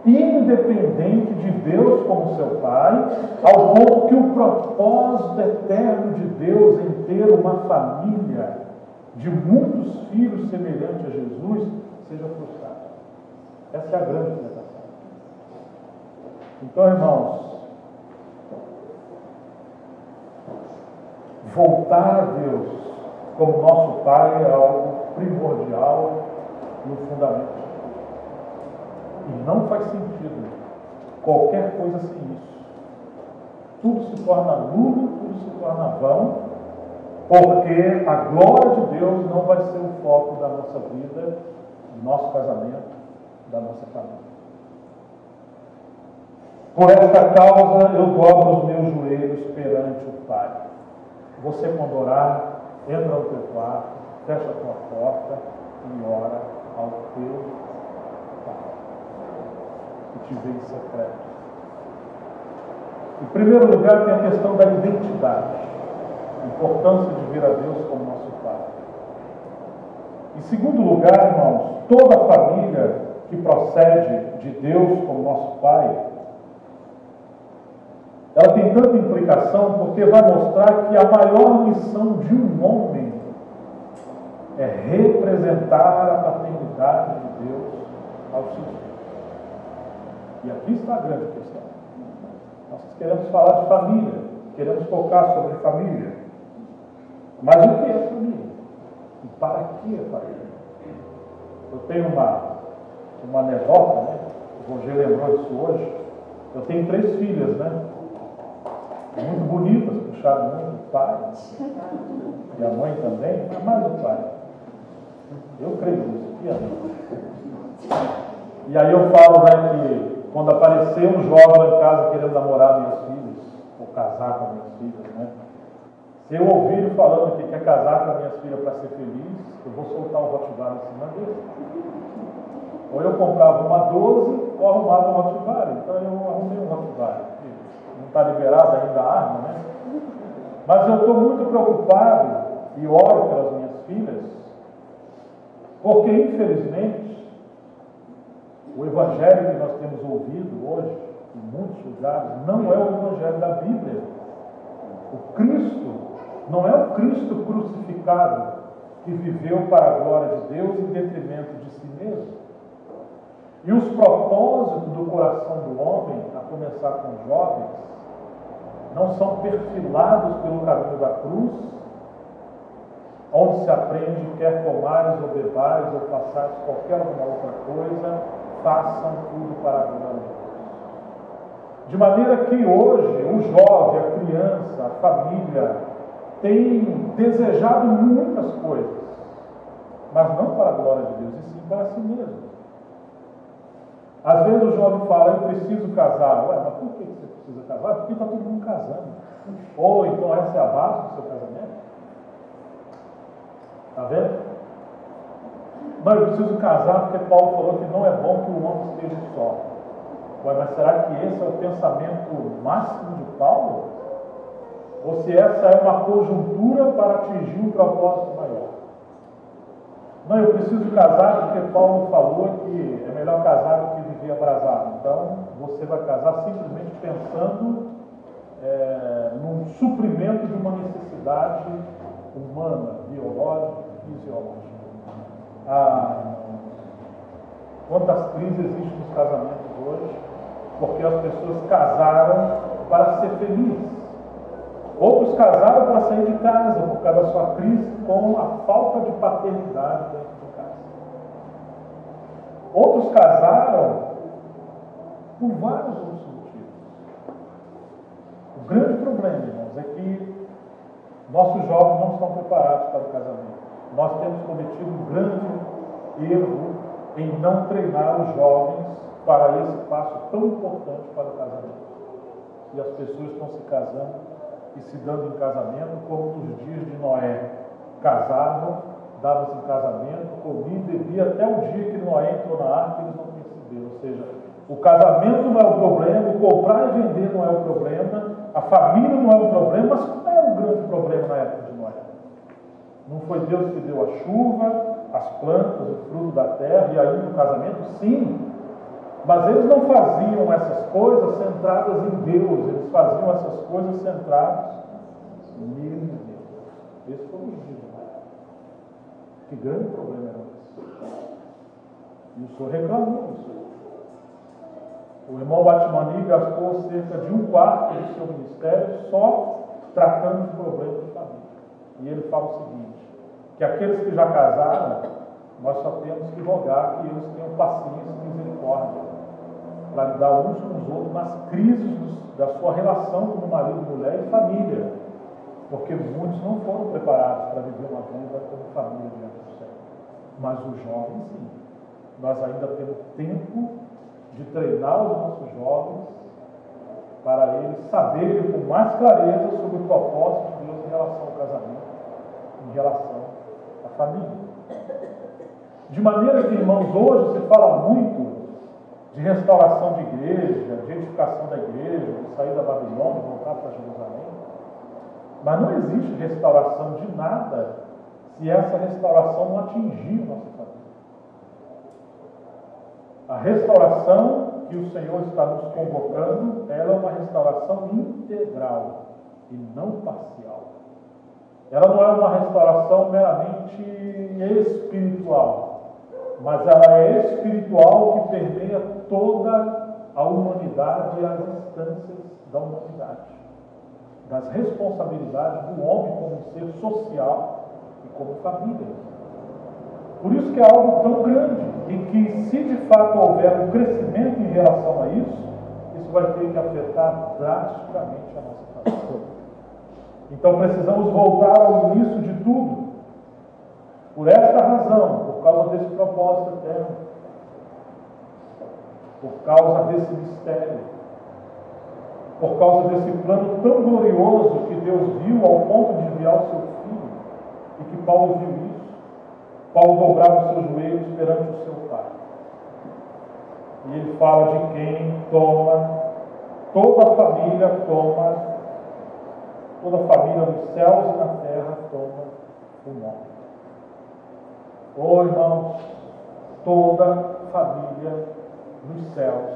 independente de Deus como seu Pai, ao ponto que o propósito eterno de Deus em ter uma família de muitos filhos semelhante a Jesus seja frustrado. Essa é a grande tentação. Então, irmãos, voltar a Deus como nosso Pai é algo primordial no fundamento. E não faz sentido qualquer coisa sem isso. Tudo se torna nulo, tudo se torna vão, porque a glória de Deus não vai ser o foco da nossa vida, do nosso casamento, da nossa família. Por esta causa eu dobro os meus joelhos perante o Pai. Você, quando orar, entra no teu quarto, fecha a tua porta e ora ao teu Pai, que te vê em secreto. Em primeiro lugar, tem a questão da identidade, a importância de ver a Deus como nosso Pai. Em segundo lugar, irmãos, toda família que procede de Deus como nosso Pai, ela tem tanta implicação porque vai mostrar que a maior missão de um homem é representar a paternidade de Deus aos seus filhos. E aqui está a grande questão. Nós queremos falar de família, queremos focar sobre família. Mas o que é família? E para que é família? Eu tenho uma nevota, né? O Roger lembrou disso hoje. Eu tenho 3 filhas, né? Muito bonitas, puxaram muito o pai. E a mãe também, mas mais o pai. Eu creio nisso, e a mãe. E aí eu falo, né, que quando aparecer um jovem lá em casa querendo namorar minhas filhas, ou casar com minhas filhas, né? Se eu ouvir ele falando que quer casar com minhas filhas para ser feliz, eu vou soltar o Rottweiler em cima dele. Ou eu comprava uma 12 ou arrumava um Rottweiler. Então eu arrumei um Rottweiler. Não está liberada ainda a arma, né? Mas eu estou muito preocupado e oro pelas minhas filhas, porque infelizmente o evangelho que nós temos ouvido hoje, em muitos lugares, não é o evangelho da Bíblia. O Cristo não é o Cristo crucificado que viveu para a glória de Deus em detrimento de si mesmo. E os propósitos do coração do homem, a começar com os jovens, não são perfilados pelo caminho da cruz, onde se aprende, quer comares ou bebais ou passares qualquer outra coisa, façam tudo para a glória de Deus. De maneira que hoje o jovem, a criança, a família tem desejado muitas coisas, mas não para a glória de Deus, e sim para si mesmo. Às vezes o jovem fala, eu preciso casar. Ué, mas por que você precisa casar? Porque está todo mundo casando. Ou então essa é a base do seu casamento. Está vendo? Não, eu preciso casar porque Paulo falou que não é bom que o homem esteja só. Ué, mas será que esse é o pensamento máximo de Paulo? Ou se essa é uma conjuntura para atingir um propósito maior? Não, eu preciso casar porque Paulo falou que é melhor casar do que viver abrasado. Então, você vai casar simplesmente pensando num suprimento de uma necessidade humana, biológica, fisiológica. Quantas crises existem nos casamentos hoje? Porque as pessoas casaram para ser felizes. Outros casaram para sair de casa por causa da sua crise com a falta de paternidade dentro de casa. Outros casaram por vários outros motivos. O grande problema, irmãos, é que nossos jovens não estão preparados para o casamento. Nós temos cometido um grande erro em não treinar os jovens para esse passo tão importante para o casamento. E as pessoas estão se casando e se dando em casamento como nos dias de Noé. Casavam, davam-se em casamento, comiam e bebiam até o dia que Noé entrou na arca e eles não perceberam. Ou seja, o casamento não é o problema, o comprar e vender não é o problema, a família não é o problema, mas qual é o grande problema na época de Noé? Não foi Deus que deu a chuva, as plantas, o fruto da terra e aí no casamento? Sim. Mas eles não faziam essas coisas centradas em Deus, eles faziam essas coisas centradas nele e Deus. Esse foi o motivo. Que grande problema era esse? E o Senhor reclamou disso. O irmão Batmani gastou cerca de 1/4 do seu ministério só tratando de problemas de família. E ele fala o seguinte, que aqueles que já casaram, nós só temos que rogar que eles tenham paciência e misericórdia para lidar uns com os outros nas crises da sua relação como marido, mulher e família. Porque muitos não foram preparados para viver uma vida como família diante do Senhor. Mas os jovens, sim. nós ainda temos tempo de treinar os nossos jovens para eles saberem com mais clareza sobre o propósito de Deus em relação ao casamento, em relação à família. De maneira que, irmãos, hoje se fala muito de restauração de igreja, de edificação da igreja, de sair da Babilônia, voltar para Jerusalém. Mas não existe restauração de nada se essa restauração não atingir a nossa família. A restauração que o Senhor está nos convocando, ela é uma restauração integral e não parcial. Ela não é uma restauração meramente espiritual, mas ela é espiritual que permeia toda a humanidade e as instâncias da humanidade, das responsabilidades do homem como ser social e como família. Por isso que é algo tão grande e que, se de fato houver um crescimento em relação a isso, isso vai ter que afetar drasticamente a nossa família. Então precisamos voltar ao início de tudo. Por esta razão, por causa desse propósito eterno, por causa desse mistério, por causa desse plano tão glorioso que Deus viu ao ponto de enviar o seu Filho, e que Paulo viu isso, Paulo dobrava os seus joelhos perante o seu Pai. E ele fala de quem toda a família nos céus e na terra toma o nome. Oh, irmãos, toda família nos céus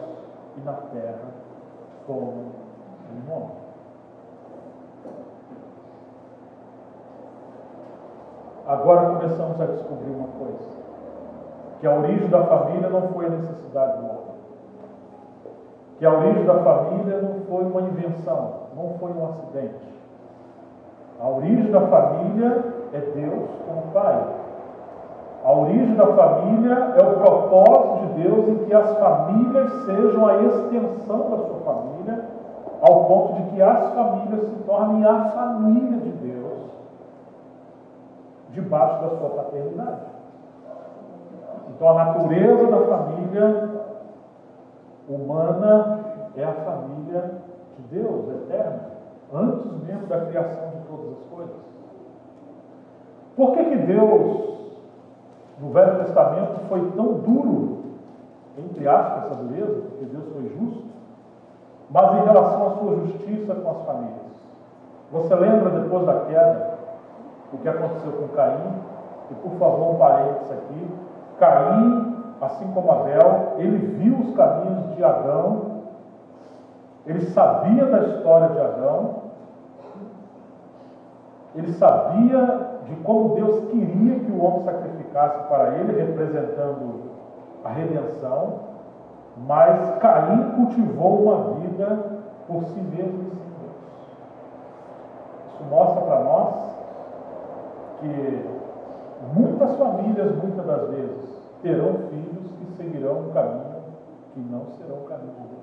e na terra toma o nome. Agora começamos a descobrir uma coisa, que a origem da família não foi a necessidade do homem, que a origem da família não foi uma invenção, não foi um acidente. A origem da família é Deus como Pai. A origem da família é o propósito de Deus em que as famílias sejam a extensão da sua família, ao ponto de que as famílias se tornem a família de Deus, debaixo da sua paternidade. Então, a natureza da família humana é a família de Deus, eterna, antes mesmo da criação de todas as coisas. Por que Deus, no Velho Testamento, foi tão duro, entre aspas, essa dureza, porque Deus foi justo, mas em relação à sua justiça com as famílias? Você lembra, depois da queda, o que aconteceu com Caim? E, por favor, um parênteses aqui. Caim, assim como Abel, ele viu os caminhos de Adão, ele sabia da história de Adão, ele sabia de como Deus queria que o homem sacrificasse para ele, representando a redenção, mas Caim cultivou uma vida por si mesmo e sem Deus. Isso mostra para nós que muitas famílias, muitas das vezes, terão filhos que seguirão um caminho que não serão o caminho de Deus.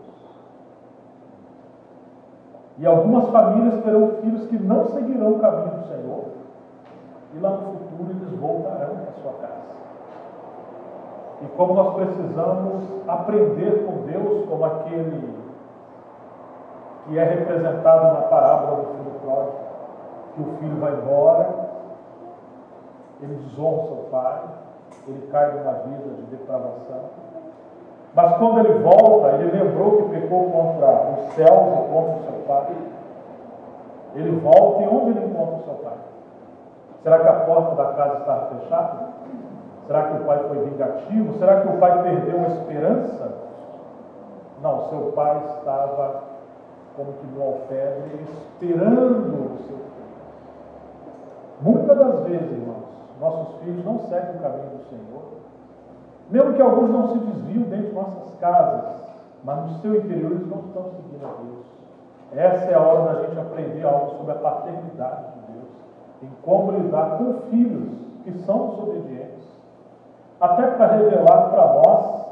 E algumas famílias terão filhos que não seguirão o caminho do Senhor, e lá no futuro eles voltarão para a sua casa. E como nós precisamos aprender com Deus, como aquele que é representado na parábola do filho pródigo, que o filho vai embora, ele desonra o seu pai, ele cai numa vida de depravação. Mas quando ele volta, ele lembrou que pecou contra os céus e contra o seu pai. Ele volta e onde ele encontra o seu pai? Será que a porta da casa estava fechada? Será que o pai foi vingativo? Será que o pai perdeu a esperança? Não, seu pai estava como que no alpendre, esperando o seu filho. Muitas das vezes, irmãos, nossos filhos não seguem o caminho do Senhor, mesmo que alguns não se desviam dentro de nossas casas, mas no seu interior eles não estão seguindo a Deus. Essa é a hora da gente aprender algo sobre a paternidade de Deus, em como lidar com filhos que são desobedientes, até para revelar para nós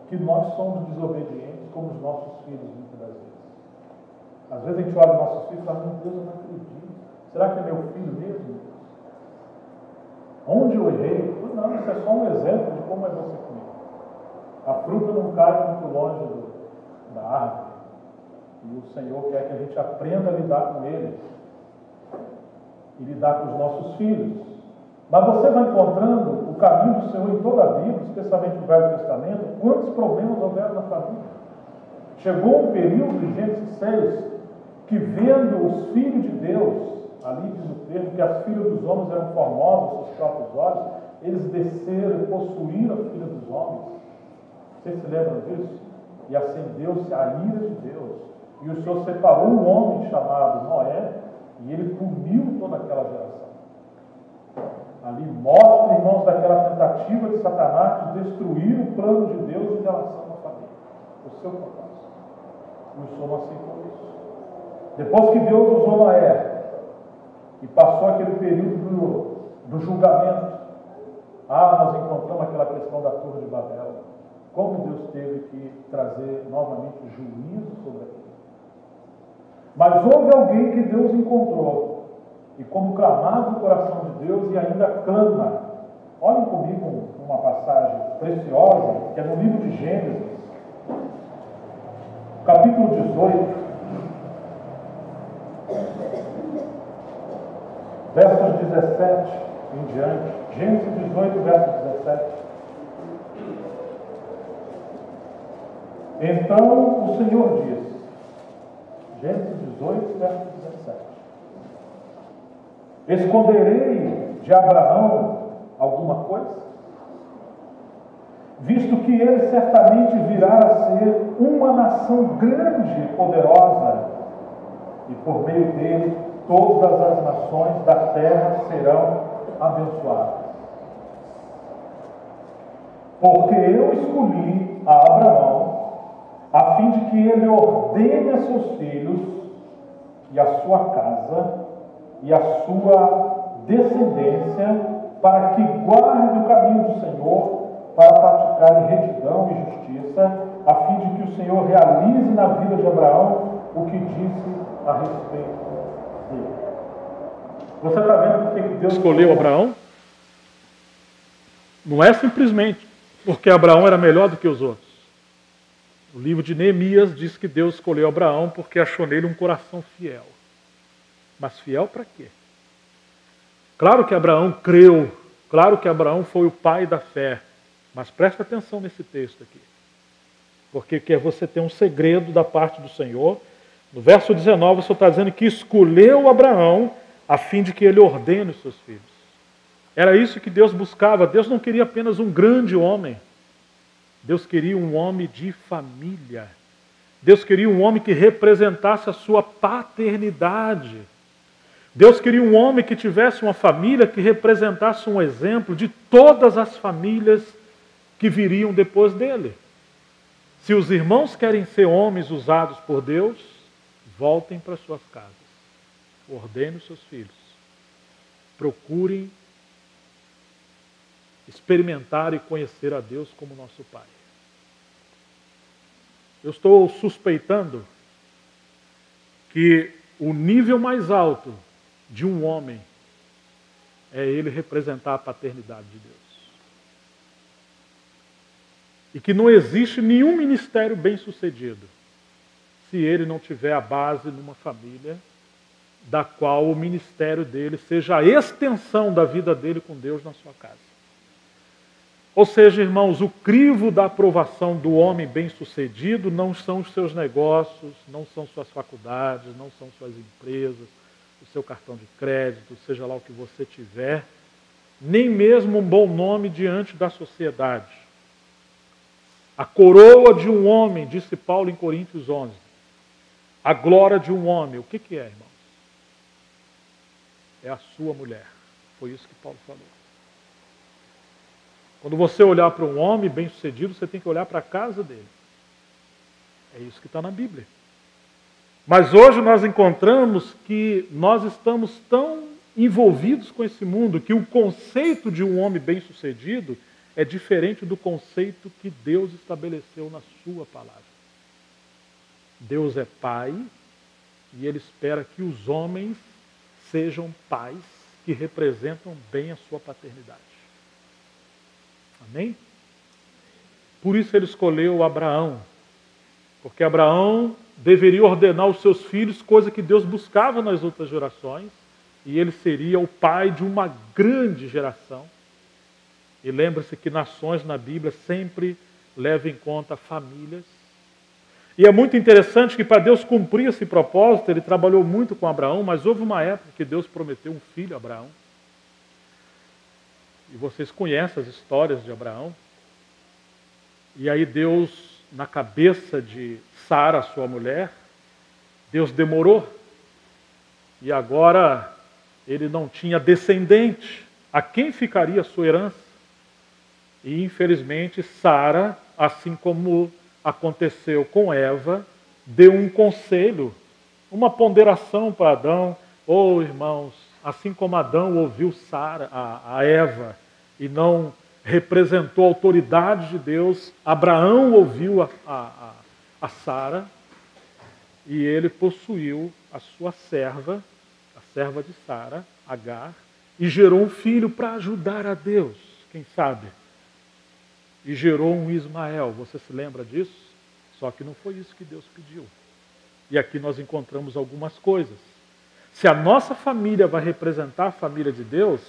que nós somos desobedientes como os nossos filhos muitas das vezes. Às vezes a gente olha os nossos filhos e fala, meu Deus, eu não acredito. Será que é meu filho mesmo? Onde eu errei? Não, isso é só um exemplo de como é você comigo. A fruta não cai muito longe da árvore. E o Senhor quer que a gente aprenda a lidar com eles. E lidar com os nossos filhos. Mas você vai encontrando o caminho do Senhor em toda a Bíblia, especialmente no Velho Testamento, quantos problemas houveram na família. Chegou um período, em Gênesis 6, que vendo os filhos de Deus, ali diz o termo, que as filhas dos homens eram formosas aos seus próprios olhos, eles desceram e possuíram a filha dos homens. Vocês se lembram disso? E acendeu-se a ira de Deus. E o Senhor separou um homem chamado Noé, e ele puniu toda aquela geração. Ali mostra, irmãos, daquela tentativa de Satanás de destruir o plano de Deus em relação à família. O seu propósito. E o Senhor não aceitou isso. Depois que Deus usou Noé, e passou aquele período do julgamento, nós encontramos aquela questão da Torre de Babel. Como Deus teve que trazer novamente juízo sobre aquilo. Mas houve alguém que Deus encontrou. E como clamava o coração de Deus e ainda clama. Olhem comigo uma passagem preciosa, que é no livro de Gênesis, capítulo 18, versos 17 em diante. Gênesis 18, verso 17. Então o Senhor disse, Gênesis 18, verso 17: esconderei de Abraão alguma coisa? Visto que ele certamente virá a ser uma nação grande e poderosa, e por meio dele todas as nações da terra serão abençoadas. Porque eu escolhi a Abraão, a fim de que ele ordene a seus filhos e a sua casa e a sua descendência, para que guarde o caminho do Senhor, para praticar retidão e justiça, a fim de que o Senhor realize na vida de Abraão o que disse a respeito dele. Você está vendo por que Deus escolheu Abraão? Não é simplesmente porque Abraão era melhor do que os outros. O livro de Neemias diz que Deus escolheu Abraão porque achou nele um coração fiel. Mas fiel para quê? Claro que Abraão creu, claro que Abraão foi o pai da fé, mas presta atenção nesse texto aqui. Porque você tem um segredo da parte do Senhor. No verso 19, o Senhor está dizendo que escolheu Abraão a fim de que ele ordene os seus filhos. Era isso que Deus buscava. Deus não queria apenas um grande homem. Deus queria um homem de família. Deus queria um homem que representasse a sua paternidade. Deus queria um homem que tivesse uma família que representasse um exemplo de todas as famílias que viriam depois dele. Se os irmãos querem ser homens usados por Deus, voltem para suas casas. Ordene os seus filhos. Procurem experimentar e conhecer a Deus como nosso Pai. Eu estou suspeitando que o nível mais alto de um homem é ele representar a paternidade de Deus. E que não existe nenhum ministério bem-sucedido se ele não tiver a base numa família da qual o ministério dele seja a extensão da vida dele com Deus na sua casa. Ou seja, irmãos, o crivo da aprovação do homem bem-sucedido não são os seus negócios, não são suas faculdades, não são suas empresas, o seu cartão de crédito, seja lá o que você tiver, nem mesmo um bom nome diante da sociedade. A coroa de um homem, disse Paulo em Coríntios 11, a glória de um homem, o que é, irmãos? É a sua mulher. Foi isso que Paulo falou. Quando você olhar para um homem bem-sucedido, você tem que olhar para a casa dele. É isso que está na Bíblia. Mas hoje nós encontramos que nós estamos tão envolvidos com esse mundo que o conceito de um homem bem-sucedido é diferente do conceito que Deus estabeleceu na sua palavra. Deus é pai e Ele espera que os homens sejam pais que representam bem a sua paternidade. Amém? Por isso ele escolheu Abraão. Porque Abraão deveria ordenar os seus filhos, coisa que Deus buscava nas outras gerações, e ele seria o pai de uma grande geração. E lembre-se que nações na Bíblia sempre levam em conta famílias. E é muito interessante que para Deus cumprir esse propósito, ele trabalhou muito com Abraão, mas houve uma época que Deus prometeu um filho a Abraão. E vocês conhecem as histórias de Abraão. E aí Deus, na cabeça de Sara, sua mulher, Deus demorou. E agora ele não tinha descendente. A quem ficaria a sua herança? E infelizmente Sara, assim como aconteceu com Eva, deu um conselho, uma ponderação para Adão. Oh, irmãos, assim como Adão ouviu Sara, a Eva, e não representou a autoridade de Deus, Abraão ouviu a Sara, e ele possuiu a sua serva, a serva de Sara, Agar, e gerou um filho para ajudar a Deus, quem sabe? E gerou um Ismael. Você se lembra disso? Só que não foi isso que Deus pediu. E aqui nós encontramos algumas coisas. Se a nossa família vai representar a família de Deus,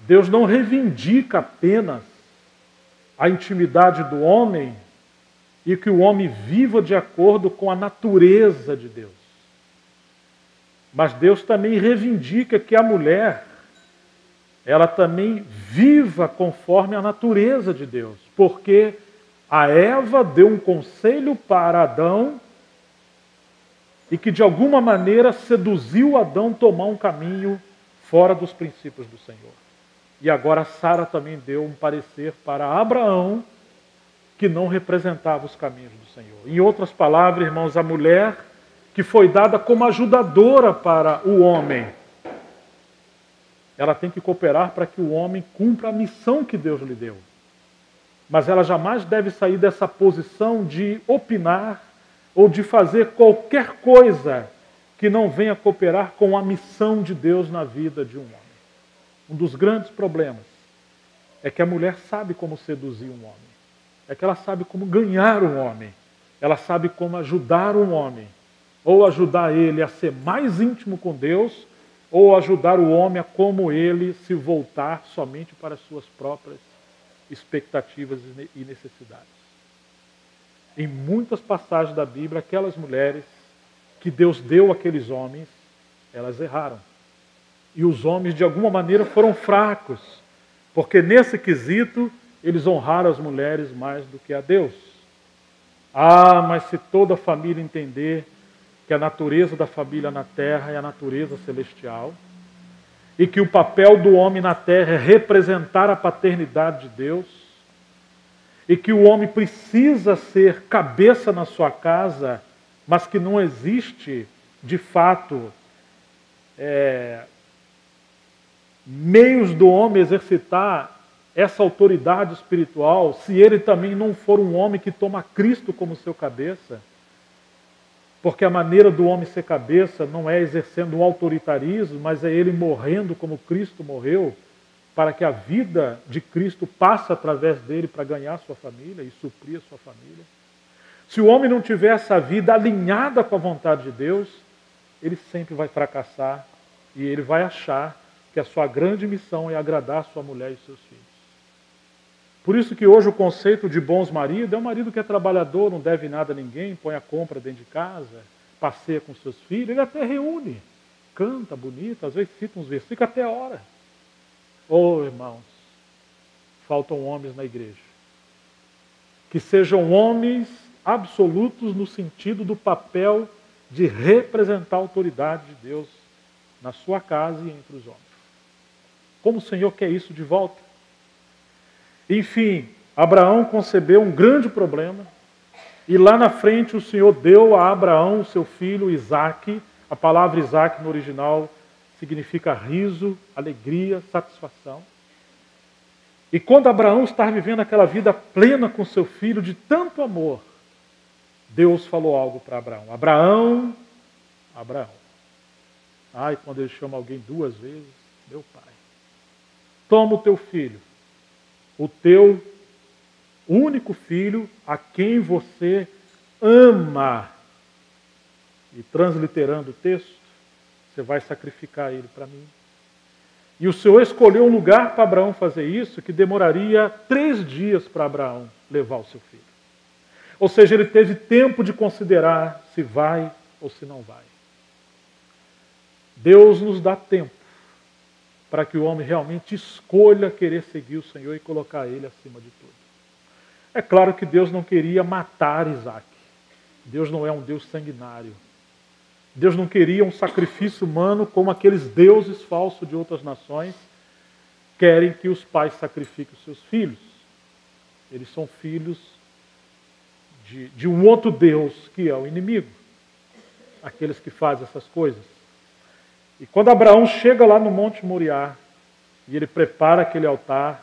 Deus não reivindica apenas a intimidade do homem e que o homem viva de acordo com a natureza de Deus. Mas Deus também reivindica que a mulher, ela também viva conforme a natureza de Deus. Porque a Eva deu um conselho para Adão e que de alguma maneira seduziu Adão a tomar um caminho fora dos princípios do Senhor. E agora Sara também deu um parecer para Abraão que não representava os caminhos do Senhor. Em outras palavras, irmãos, a mulher que foi dada como ajudadora para o homem, ela tem que cooperar para que o homem cumpra a missão que Deus lhe deu. Mas ela jamais deve sair dessa posição de opinar ou de fazer qualquer coisa que não venha cooperar com a missão de Deus na vida de um homem. Um dos grandes problemas é que a mulher sabe como seduzir um homem. É que ela sabe como ganhar um homem. Ela sabe como ajudar um homem. Ou ajudar ele a ser mais íntimo com Deus, ou ajudar o homem a como ele se voltar somente para as suas próprias expectativas e necessidades. Em muitas passagens da Bíblia, aquelas mulheres que Deus deu àqueles homens, elas erraram. E os homens, de alguma maneira, foram fracos, porque nesse quesito, eles honraram as mulheres mais do que a Deus. Ah, mas se toda a família entender que a natureza da família na terra é a natureza celestial, e que o papel do homem na terra é representar a paternidade de Deus, e que o homem precisa ser cabeça na sua casa, mas que não existe, de fato, meios do homem exercitar essa autoridade espiritual, se ele também não for um homem que toma Cristo como seu cabeça. Porque a maneira do homem ser cabeça não é exercendo um autoritarismo, mas é ele morrendo como Cristo morreu, para que a vida de Cristo passe através dele para ganhar sua família e suprir a sua família. Se o homem não tiver essa vida alinhada com a vontade de Deus, ele sempre vai fracassar e ele vai achar que a sua grande missão é agradar sua mulher e seus filhos. Por isso que hoje o conceito de bons maridos é um marido que é trabalhador, não deve nada a ninguém, põe a compra dentro de casa, passeia com seus filhos, ele até reúne, canta bonito, às vezes cita uns versículos, até ora. Oh, irmãos, faltam homens na igreja. Que sejam homens absolutos no sentido do papel de representar a autoridade de Deus na sua casa e entre os homens. Como o Senhor quer isso de volta? Enfim, Abraão concebeu um grande problema e lá na frente o Senhor deu a Abraão o seu filho Isaque. A palavra Isaque no original significa riso, alegria, satisfação. E quando Abraão estava vivendo aquela vida plena com seu filho de tanto amor, Deus falou algo para Abraão. Abraão, Abraão. Ai, quando ele chama alguém duas vezes, meu pai. Toma o teu filho, o teu único filho a quem você ama. E transliterando o texto, você vai sacrificar ele para mim. E o Senhor escolheu um lugar para Abraão fazer isso, que demoraria 3 dias para Abraão levar o seu filho. Ou seja, ele teve tempo de considerar se vai ou se não vai. Deus nos dá tempo para que o homem realmente escolha querer seguir o Senhor e colocar ele acima de tudo. É claro que Deus não queria matar Isaac. Deus não é um Deus sanguinário. Deus não queria um sacrifício humano como aqueles deuses falsos de outras nações querem que os pais sacrifiquem os seus filhos. Eles são filhos de um outro Deus que é o inimigo. Aqueles que fazem essas coisas. E quando Abraão chega lá no Monte Moriá, e ele prepara aquele altar,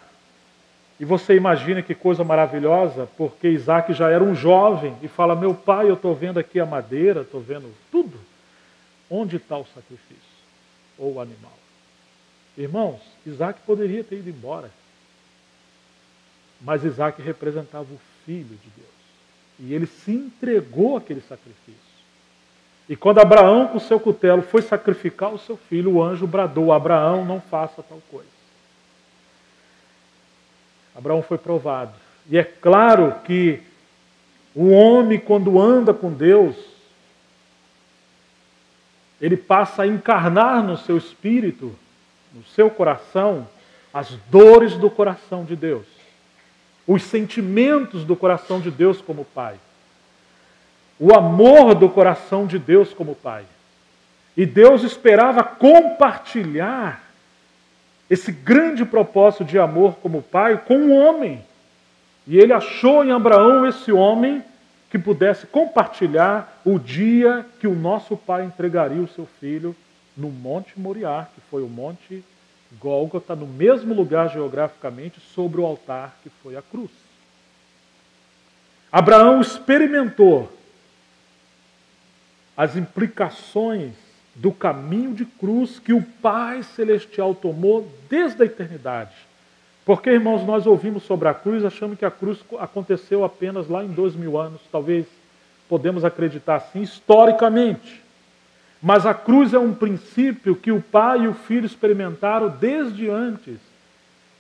e você imagina que coisa maravilhosa, porque Isaac já era um jovem, e fala, meu pai, eu estou vendo aqui a madeira, estou vendo tudo. Onde está o sacrifício? Ou o animal? Irmãos, Isaac poderia ter ido embora. Mas Isaac representava o Filho de Deus. E ele se entregou àquele sacrifício. E quando Abraão, com o seu cutelo, foi sacrificar o seu filho, o anjo bradou, Abraão, não faça tal coisa. Abraão foi provado. E é claro que o homem, quando anda com Deus, ele passa a encarnar no seu espírito, no seu coração, as dores do coração de Deus. Os sentimentos do coração de Deus como Pai. O amor do coração de Deus como Pai. E Deus esperava compartilhar esse grande propósito de amor como Pai com o homem. E ele achou em Abraão esse homem que pudesse compartilhar o dia que o nosso Pai entregaria o seu filho no Monte Moriá, que foi o Monte Gólgota, no mesmo lugar geograficamente, sobre o altar que foi a cruz. Abraão experimentou as implicações do caminho de cruz que o Pai Celestial tomou desde a eternidade. Porque, irmãos, nós ouvimos sobre a cruz, achando que a cruz aconteceu apenas lá em 2000 anos. Talvez podemos acreditar assim, historicamente. Mas a cruz é um princípio que o Pai e o Filho experimentaram desde antes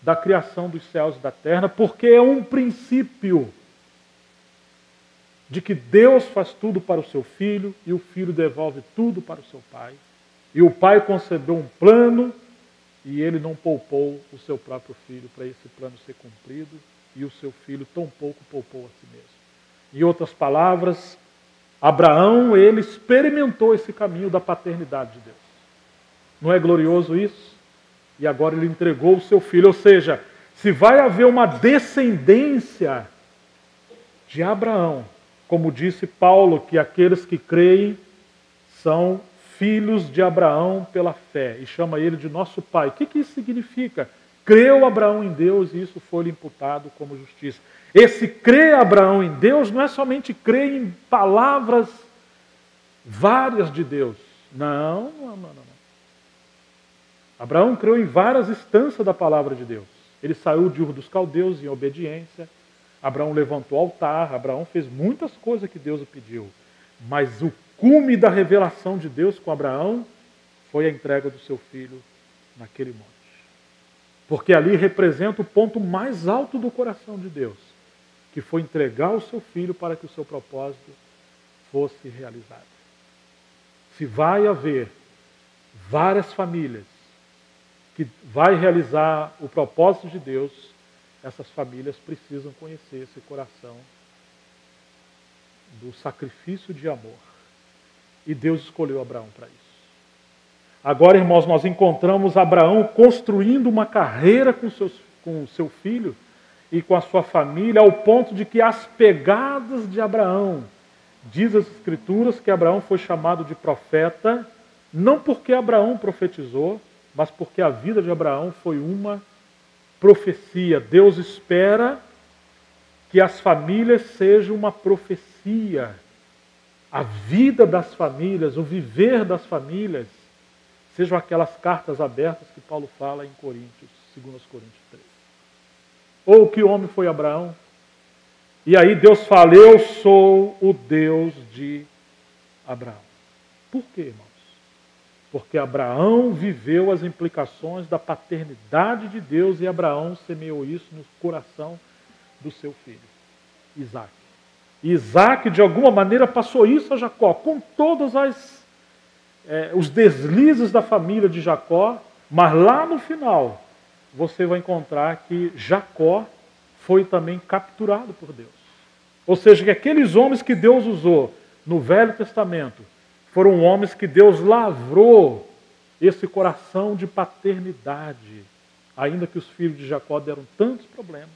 da criação dos céus e da terra, porque é um princípio de que Deus faz tudo para o seu Filho e o Filho devolve tudo para o seu Pai. E o Pai concebeu um plano e ele não poupou o seu próprio Filho para esse plano ser cumprido e o seu Filho tão pouco poupou a si mesmo. Em outras palavras, Abraão, ele experimentou esse caminho da paternidade de Deus. Não é glorioso isso? E agora ele entregou o seu filho. Ou seja, se vai haver uma descendência de Abraão, como disse Paulo, que aqueles que creem são filhos de Abraão pela fé, e chama ele de nosso pai. O que isso significa? Creu Abraão em Deus e isso foi lhe imputado como justiça. Esse crer Abraão em Deus não é somente crer em palavras várias de Deus. Não. Abraão creu em várias instâncias da palavra de Deus. Ele saiu de Ur dos Caldeus em obediência. Abraão levantou o altar. Abraão fez muitas coisas que Deus o pediu. Mas o cume da revelação de Deus com Abraão foi a entrega do seu filho naquele monte. Porque ali representa o ponto mais alto do coração de Deus, que foi entregar o seu filho para que o seu propósito fosse realizado. Se vai haver várias famílias que vai realizar o propósito de Deus, essas famílias precisam conhecer esse coração do sacrifício de amor. E Deus escolheu Abraão para isso. Agora, irmãos, nós encontramos Abraão construindo uma carreira com o seu filho e com a sua família, ao ponto de que as pegadas de Abraão, diz as Escrituras que Abraão foi chamado de profeta, não porque Abraão profetizou, mas porque a vida de Abraão foi uma profecia. Deus espera que as famílias sejam uma profecia. A vida das famílias, o viver das famílias, sejam aquelas cartas abertas que Paulo fala em Coríntios, 2 Coríntios 3. Ou que homem foi Abraão? E aí Deus fala, eu sou o Deus de Abraão. Por quê, irmãos? Porque Abraão viveu as implicações da paternidade de Deus e Abraão semeou isso no coração do seu filho, Isaac. E Isaac, de alguma maneira, passou isso a Jacó, com todos os deslizes da família de Jacó, mas lá no final, você vai encontrar que Jacó foi também capturado por Deus. Ou seja, que aqueles homens que Deus usou no Velho Testamento foram homens que Deus lavrou esse coração de paternidade, ainda que os filhos de Jacó deram tantos problemas.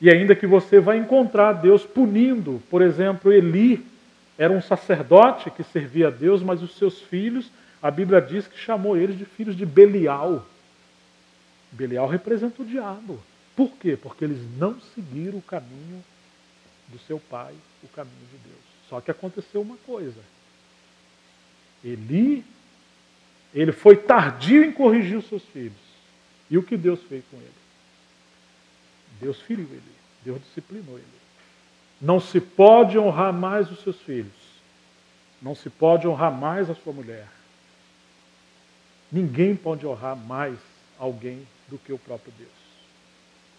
E ainda que você vai encontrar Deus punindo, por exemplo, Eli era um sacerdote que servia a Deus, mas os seus filhos, a Bíblia diz que chamou eles de filhos de Belial. Belial representa o diabo. Por quê? Porque eles não seguiram o caminho do seu pai, o caminho de Deus. Só que aconteceu uma coisa. Eli, ele foi tardio em corrigir os seus filhos. E o que Deus fez com ele? Deus feriu ele. Deus disciplinou ele. Não se pode honrar mais os seus filhos. Não se pode honrar mais a sua mulher. Ninguém pode honrar mais alguém do que o próprio Deus.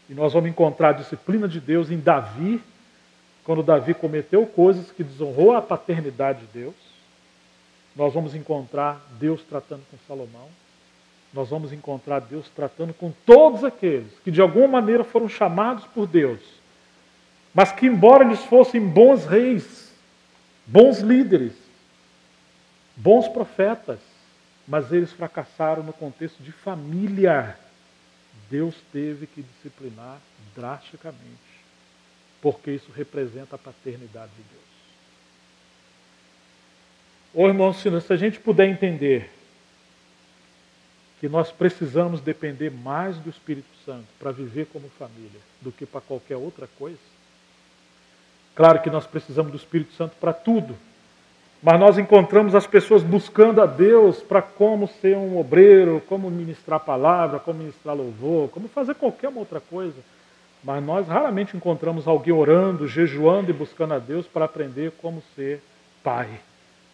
E nós vamos encontrar a disciplina de Deus em Davi, quando Davi cometeu coisas que desonrou a paternidade de Deus. Nós vamos encontrar Deus tratando com Salomão. Nós vamos encontrar Deus tratando com todos aqueles que de alguma maneira foram chamados por Deus, mas que embora eles fossem bons reis, bons líderes, bons profetas, mas eles fracassaram no contexto de família. Deus teve que disciplinar drasticamente, porque isso representa a paternidade de Deus. Ô irmãos, se a gente puder entender que nós precisamos depender mais do Espírito Santo para viver como família do que para qualquer outra coisa. Claro que nós precisamos do Espírito Santo para tudo, mas nós encontramos as pessoas buscando a Deus para como ser um obreiro, como ministrar a palavra, como ministrar louvor, como fazer qualquer outra coisa. Mas nós raramente encontramos alguém orando, jejuando e buscando a Deus para aprender como ser pai,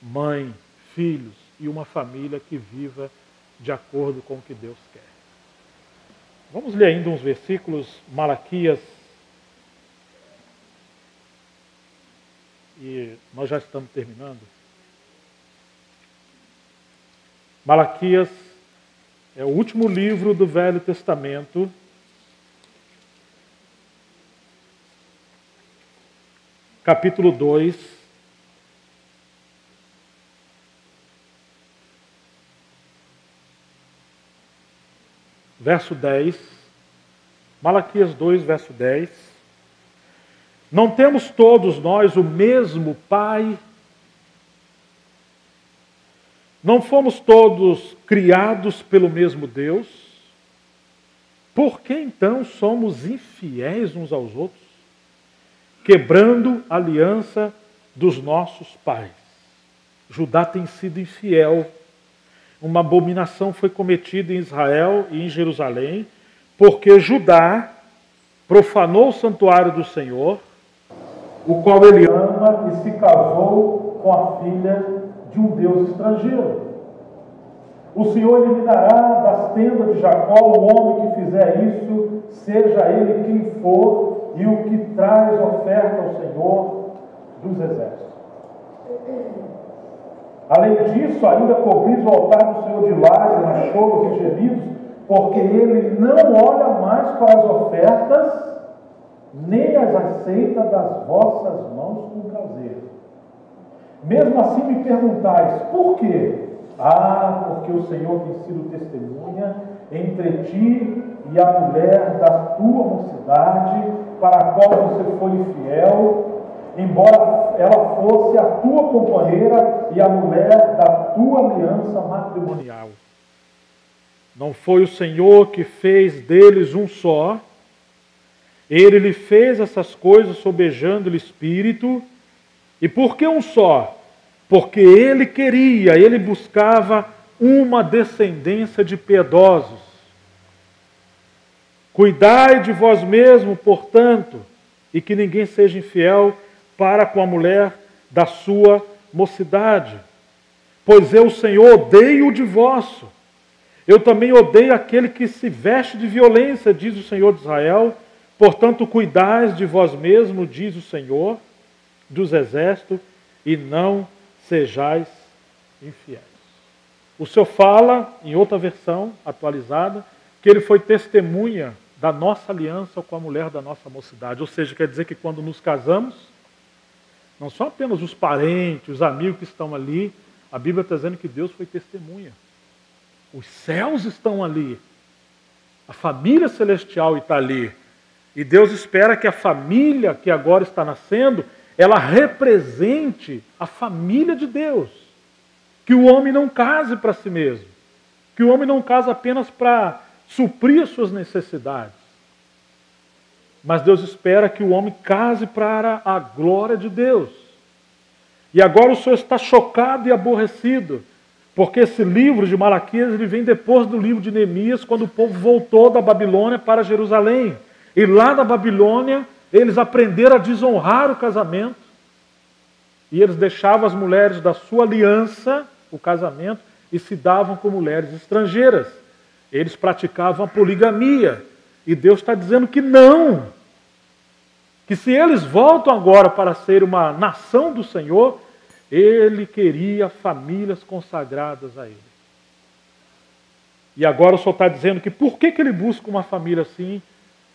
mãe, filhos e uma família que viva de acordo com o que Deus quer. Vamos ler ainda uns versículos, Malaquias, e nós já estamos terminando. Malaquias é o último livro do Velho Testamento. Capítulo 2. Verso 10, Malaquias 2, verso 10. Não temos todos nós o mesmo Pai? Não fomos todos criados pelo mesmo Deus? Por que então somos infiéis uns aos outros, quebrando a aliança dos nossos pais? Judá tem sido infiel. Uma abominação foi cometida em Israel e em Jerusalém, porque Judá profanou o santuário do Senhor, o qual ele ama, e se casou com a filha de um Deus estrangeiro. O Senhor eliminará das tendas de Jacó o homem que fizer isso, seja ele quem for, e o que traz oferta ao Senhor dos exércitos. Além disso, ainda cobris o altar do Senhor de lágrimas, choros e gemidos, porque ele não olha mais para as ofertas, nem as aceita das vossas mãos com prazer. Mesmo assim me perguntais, por quê? Porque o Senhor tem sido testemunha entre ti e a mulher da tua mocidade, para a qual você foi infiel, embora ela fosse a tua companheira e a mulher da tua aliança matrimonial. Não foi o Senhor que fez deles um só? Ele lhe fez essas coisas sobejando-lhe espírito. E por que um só? Porque ele queria, ele buscava uma descendência de piedosos. Cuidai de vós mesmo, portanto, e que ninguém seja infiel para com a mulher da sua mocidade. Pois eu, Senhor, odeio o divórcio. Eu também odeio aquele que se veste de violência, diz o Senhor de Israel. Portanto, cuidais de vós mesmo, diz o Senhor dos exércitos, e não sejais infiéis. O Senhor fala, em outra versão atualizada, que ele foi testemunha da nossa aliança com a mulher da nossa mocidade. Ou seja, quer dizer que quando nos casamos, não são apenas os parentes, os amigos que estão ali, a Bíblia está dizendo que Deus foi testemunha. Os céus estão ali. A família celestial está ali. E Deus espera que a família que agora está nascendo, ela represente a família de Deus. Que o homem não case para si mesmo. Que o homem não case apenas para suprir as suas necessidades. Mas Deus espera que o homem case para a glória de Deus. E agora o Senhor está chocado e aborrecido, porque esse livro de Malaquias ele vem depois do livro de Neemias, quando o povo voltou da Babilônia para Jerusalém. E lá na Babilônia, eles aprenderam a desonrar o casamento. E eles deixavam as mulheres da sua aliança, o casamento, e se davam com mulheres estrangeiras. Eles praticavam a poligamia. E Deus está dizendo que não. Que se eles voltam agora para ser uma nação do Senhor, Ele queria famílias consagradas a Ele. E agora o Senhor está dizendo que por que Ele busca uma família assim,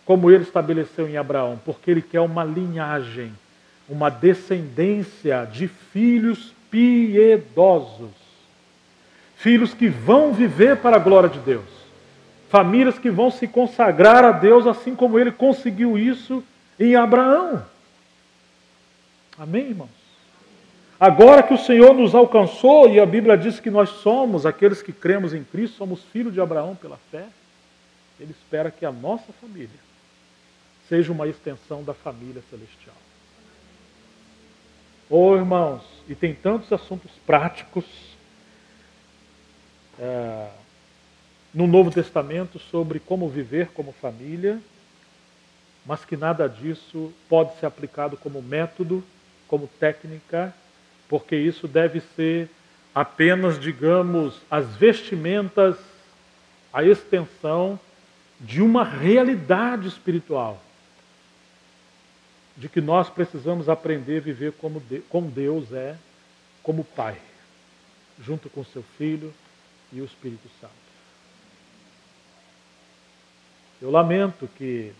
como Ele estabeleceu em Abraão? Porque Ele quer uma linhagem, uma descendência de filhos piedosos. Filhos que vão viver para a glória de Deus. Famílias que vão se consagrar a Deus, assim como Ele conseguiu isso em Abraão. Amém, irmãos? Agora que o Senhor nos alcançou, e a Bíblia diz que nós somos, aqueles que cremos em Cristo, somos filhos de Abraão pela fé, Ele espera que a nossa família seja uma extensão da família celestial. Oh, irmãos, e tem tantos assuntos práticos no Novo Testamento sobre como viver como família, mas que nada disso pode ser aplicado como método, como técnica, porque isso deve ser apenas, digamos, as vestimentas, a extensão de uma realidade espiritual, de que nós precisamos aprender a viver como Deus é, como Pai, junto com seu Filho e o Espírito Santo. Eu lamento que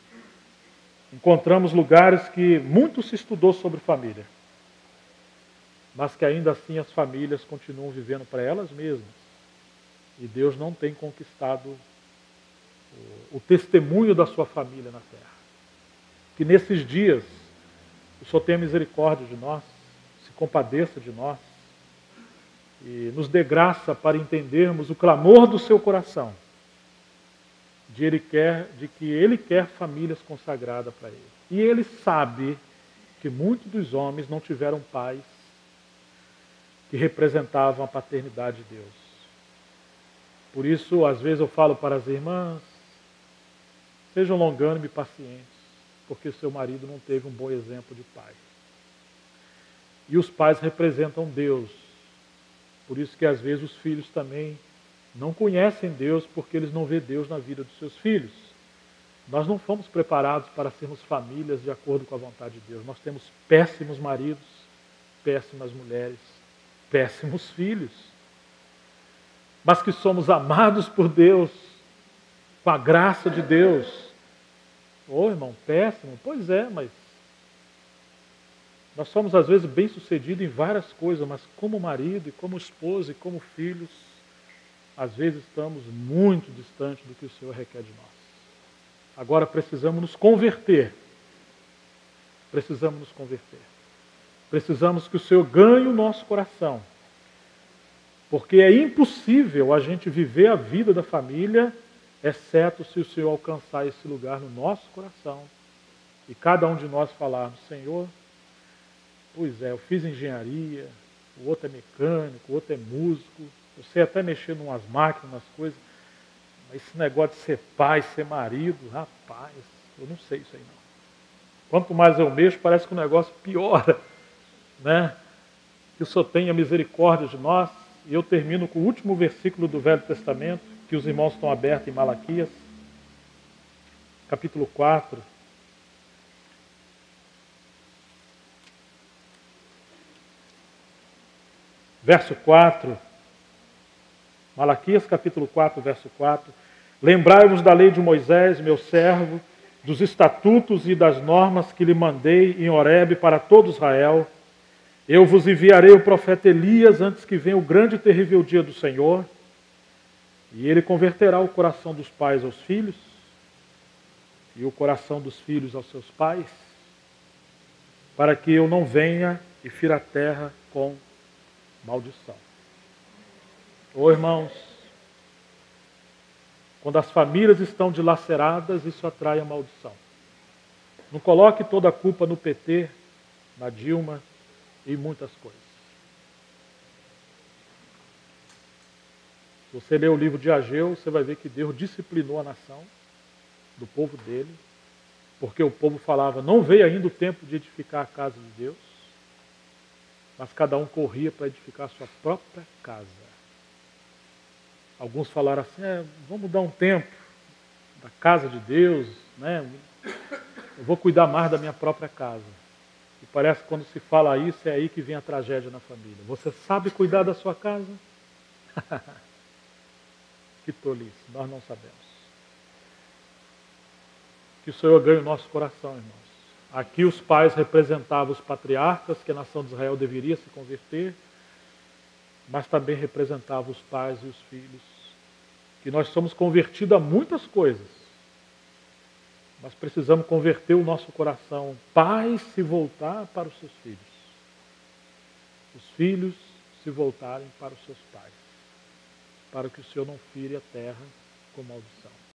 encontramos lugares que muito se estudou sobre família, mas que ainda assim as famílias continuam vivendo para elas mesmas. E Deus não tem conquistado o testemunho da sua família na terra. Que nesses dias o Senhor tenha misericórdia de nós, se compadeça de nós e nos dê graça para entendermos o clamor do seu coração, de que Ele quer famílias consagradas para Ele. E Ele sabe que muitos dos homens não tiveram pais que representavam a paternidade de Deus. Por isso, às vezes eu falo para as irmãs, sejam longânimos e pacientes, porque seu marido não teve um bom exemplo de pai. E os pais representam Deus. Por isso que às vezes os filhos também não conhecem Deus, porque eles não vêem Deus na vida dos seus filhos. Nós não fomos preparados para sermos famílias de acordo com a vontade de Deus. Nós temos péssimos maridos, péssimas mulheres, péssimos filhos. Mas que somos amados por Deus, com a graça de Deus. Ô, irmão, péssimo? Pois é, mas nós somos às vezes bem-sucedidos em várias coisas, mas como marido, e como esposa, e como filhos, às vezes estamos muito distantes do que o Senhor requer de nós. Agora precisamos nos converter. Precisamos nos converter. Precisamos que o Senhor ganhe o nosso coração. Porque é impossível a gente viver a vida da família, exceto se o Senhor alcançar esse lugar no nosso coração. E cada um de nós falarmos, Senhor, pois é, eu fiz engenharia, o outro é mecânico, o outro é músico, eu sei até mexer em umas máquinas, umas coisas, mas esse negócio de ser pai, ser marido, rapaz, eu não sei isso aí não. Quanto mais eu mexo, parece que o negócio piora, né? Que o Senhor tenha misericórdia de nós. E eu termino com o último versículo do Velho Testamento, que os irmãos estão abertos em Malaquias, capítulo 4. Verso 4. Malaquias, capítulo 4, verso 4. Lembrai-vos da lei de Moisés, meu servo, dos estatutos e das normas que lhe mandei em Horebe para todo Israel. Eu vos enviarei o profeta Elias antes que venha o grande e terrível dia do Senhor, e ele converterá o coração dos pais aos filhos, e o coração dos filhos aos seus pais, para que eu não venha e fira a terra com maldição. Ô irmãos, quando as famílias estão dilaceradas, isso atrai a maldição. Não coloque toda a culpa no PT, na Dilma e muitas coisas. Se você ler o livro de Ageu, você vai ver que Deus disciplinou a nação do povo dele, porque o povo falava, não veio ainda o tempo de edificar a casa de Deus, mas cada um corria para edificar a sua própria casa. Alguns falaram assim, vamos dar um tempo da casa de Deus, né? Eu vou cuidar mais da minha própria casa. E parece que quando se fala isso, é aí que vem a tragédia na família. Você sabe cuidar da sua casa? Que tolice, nós não sabemos. Que o Senhor ganhe o nosso coração, irmãos. Aqui os pais representavam os patriarcas, que a nação de Israel deveria se converter, mas também representavam os pais e os filhos, que nós somos convertidos a muitas coisas, mas precisamos converter o nosso coração. Pais se voltar para os seus filhos, os filhos se voltarem para os seus pais, para que o Senhor não fire a terra com maldição.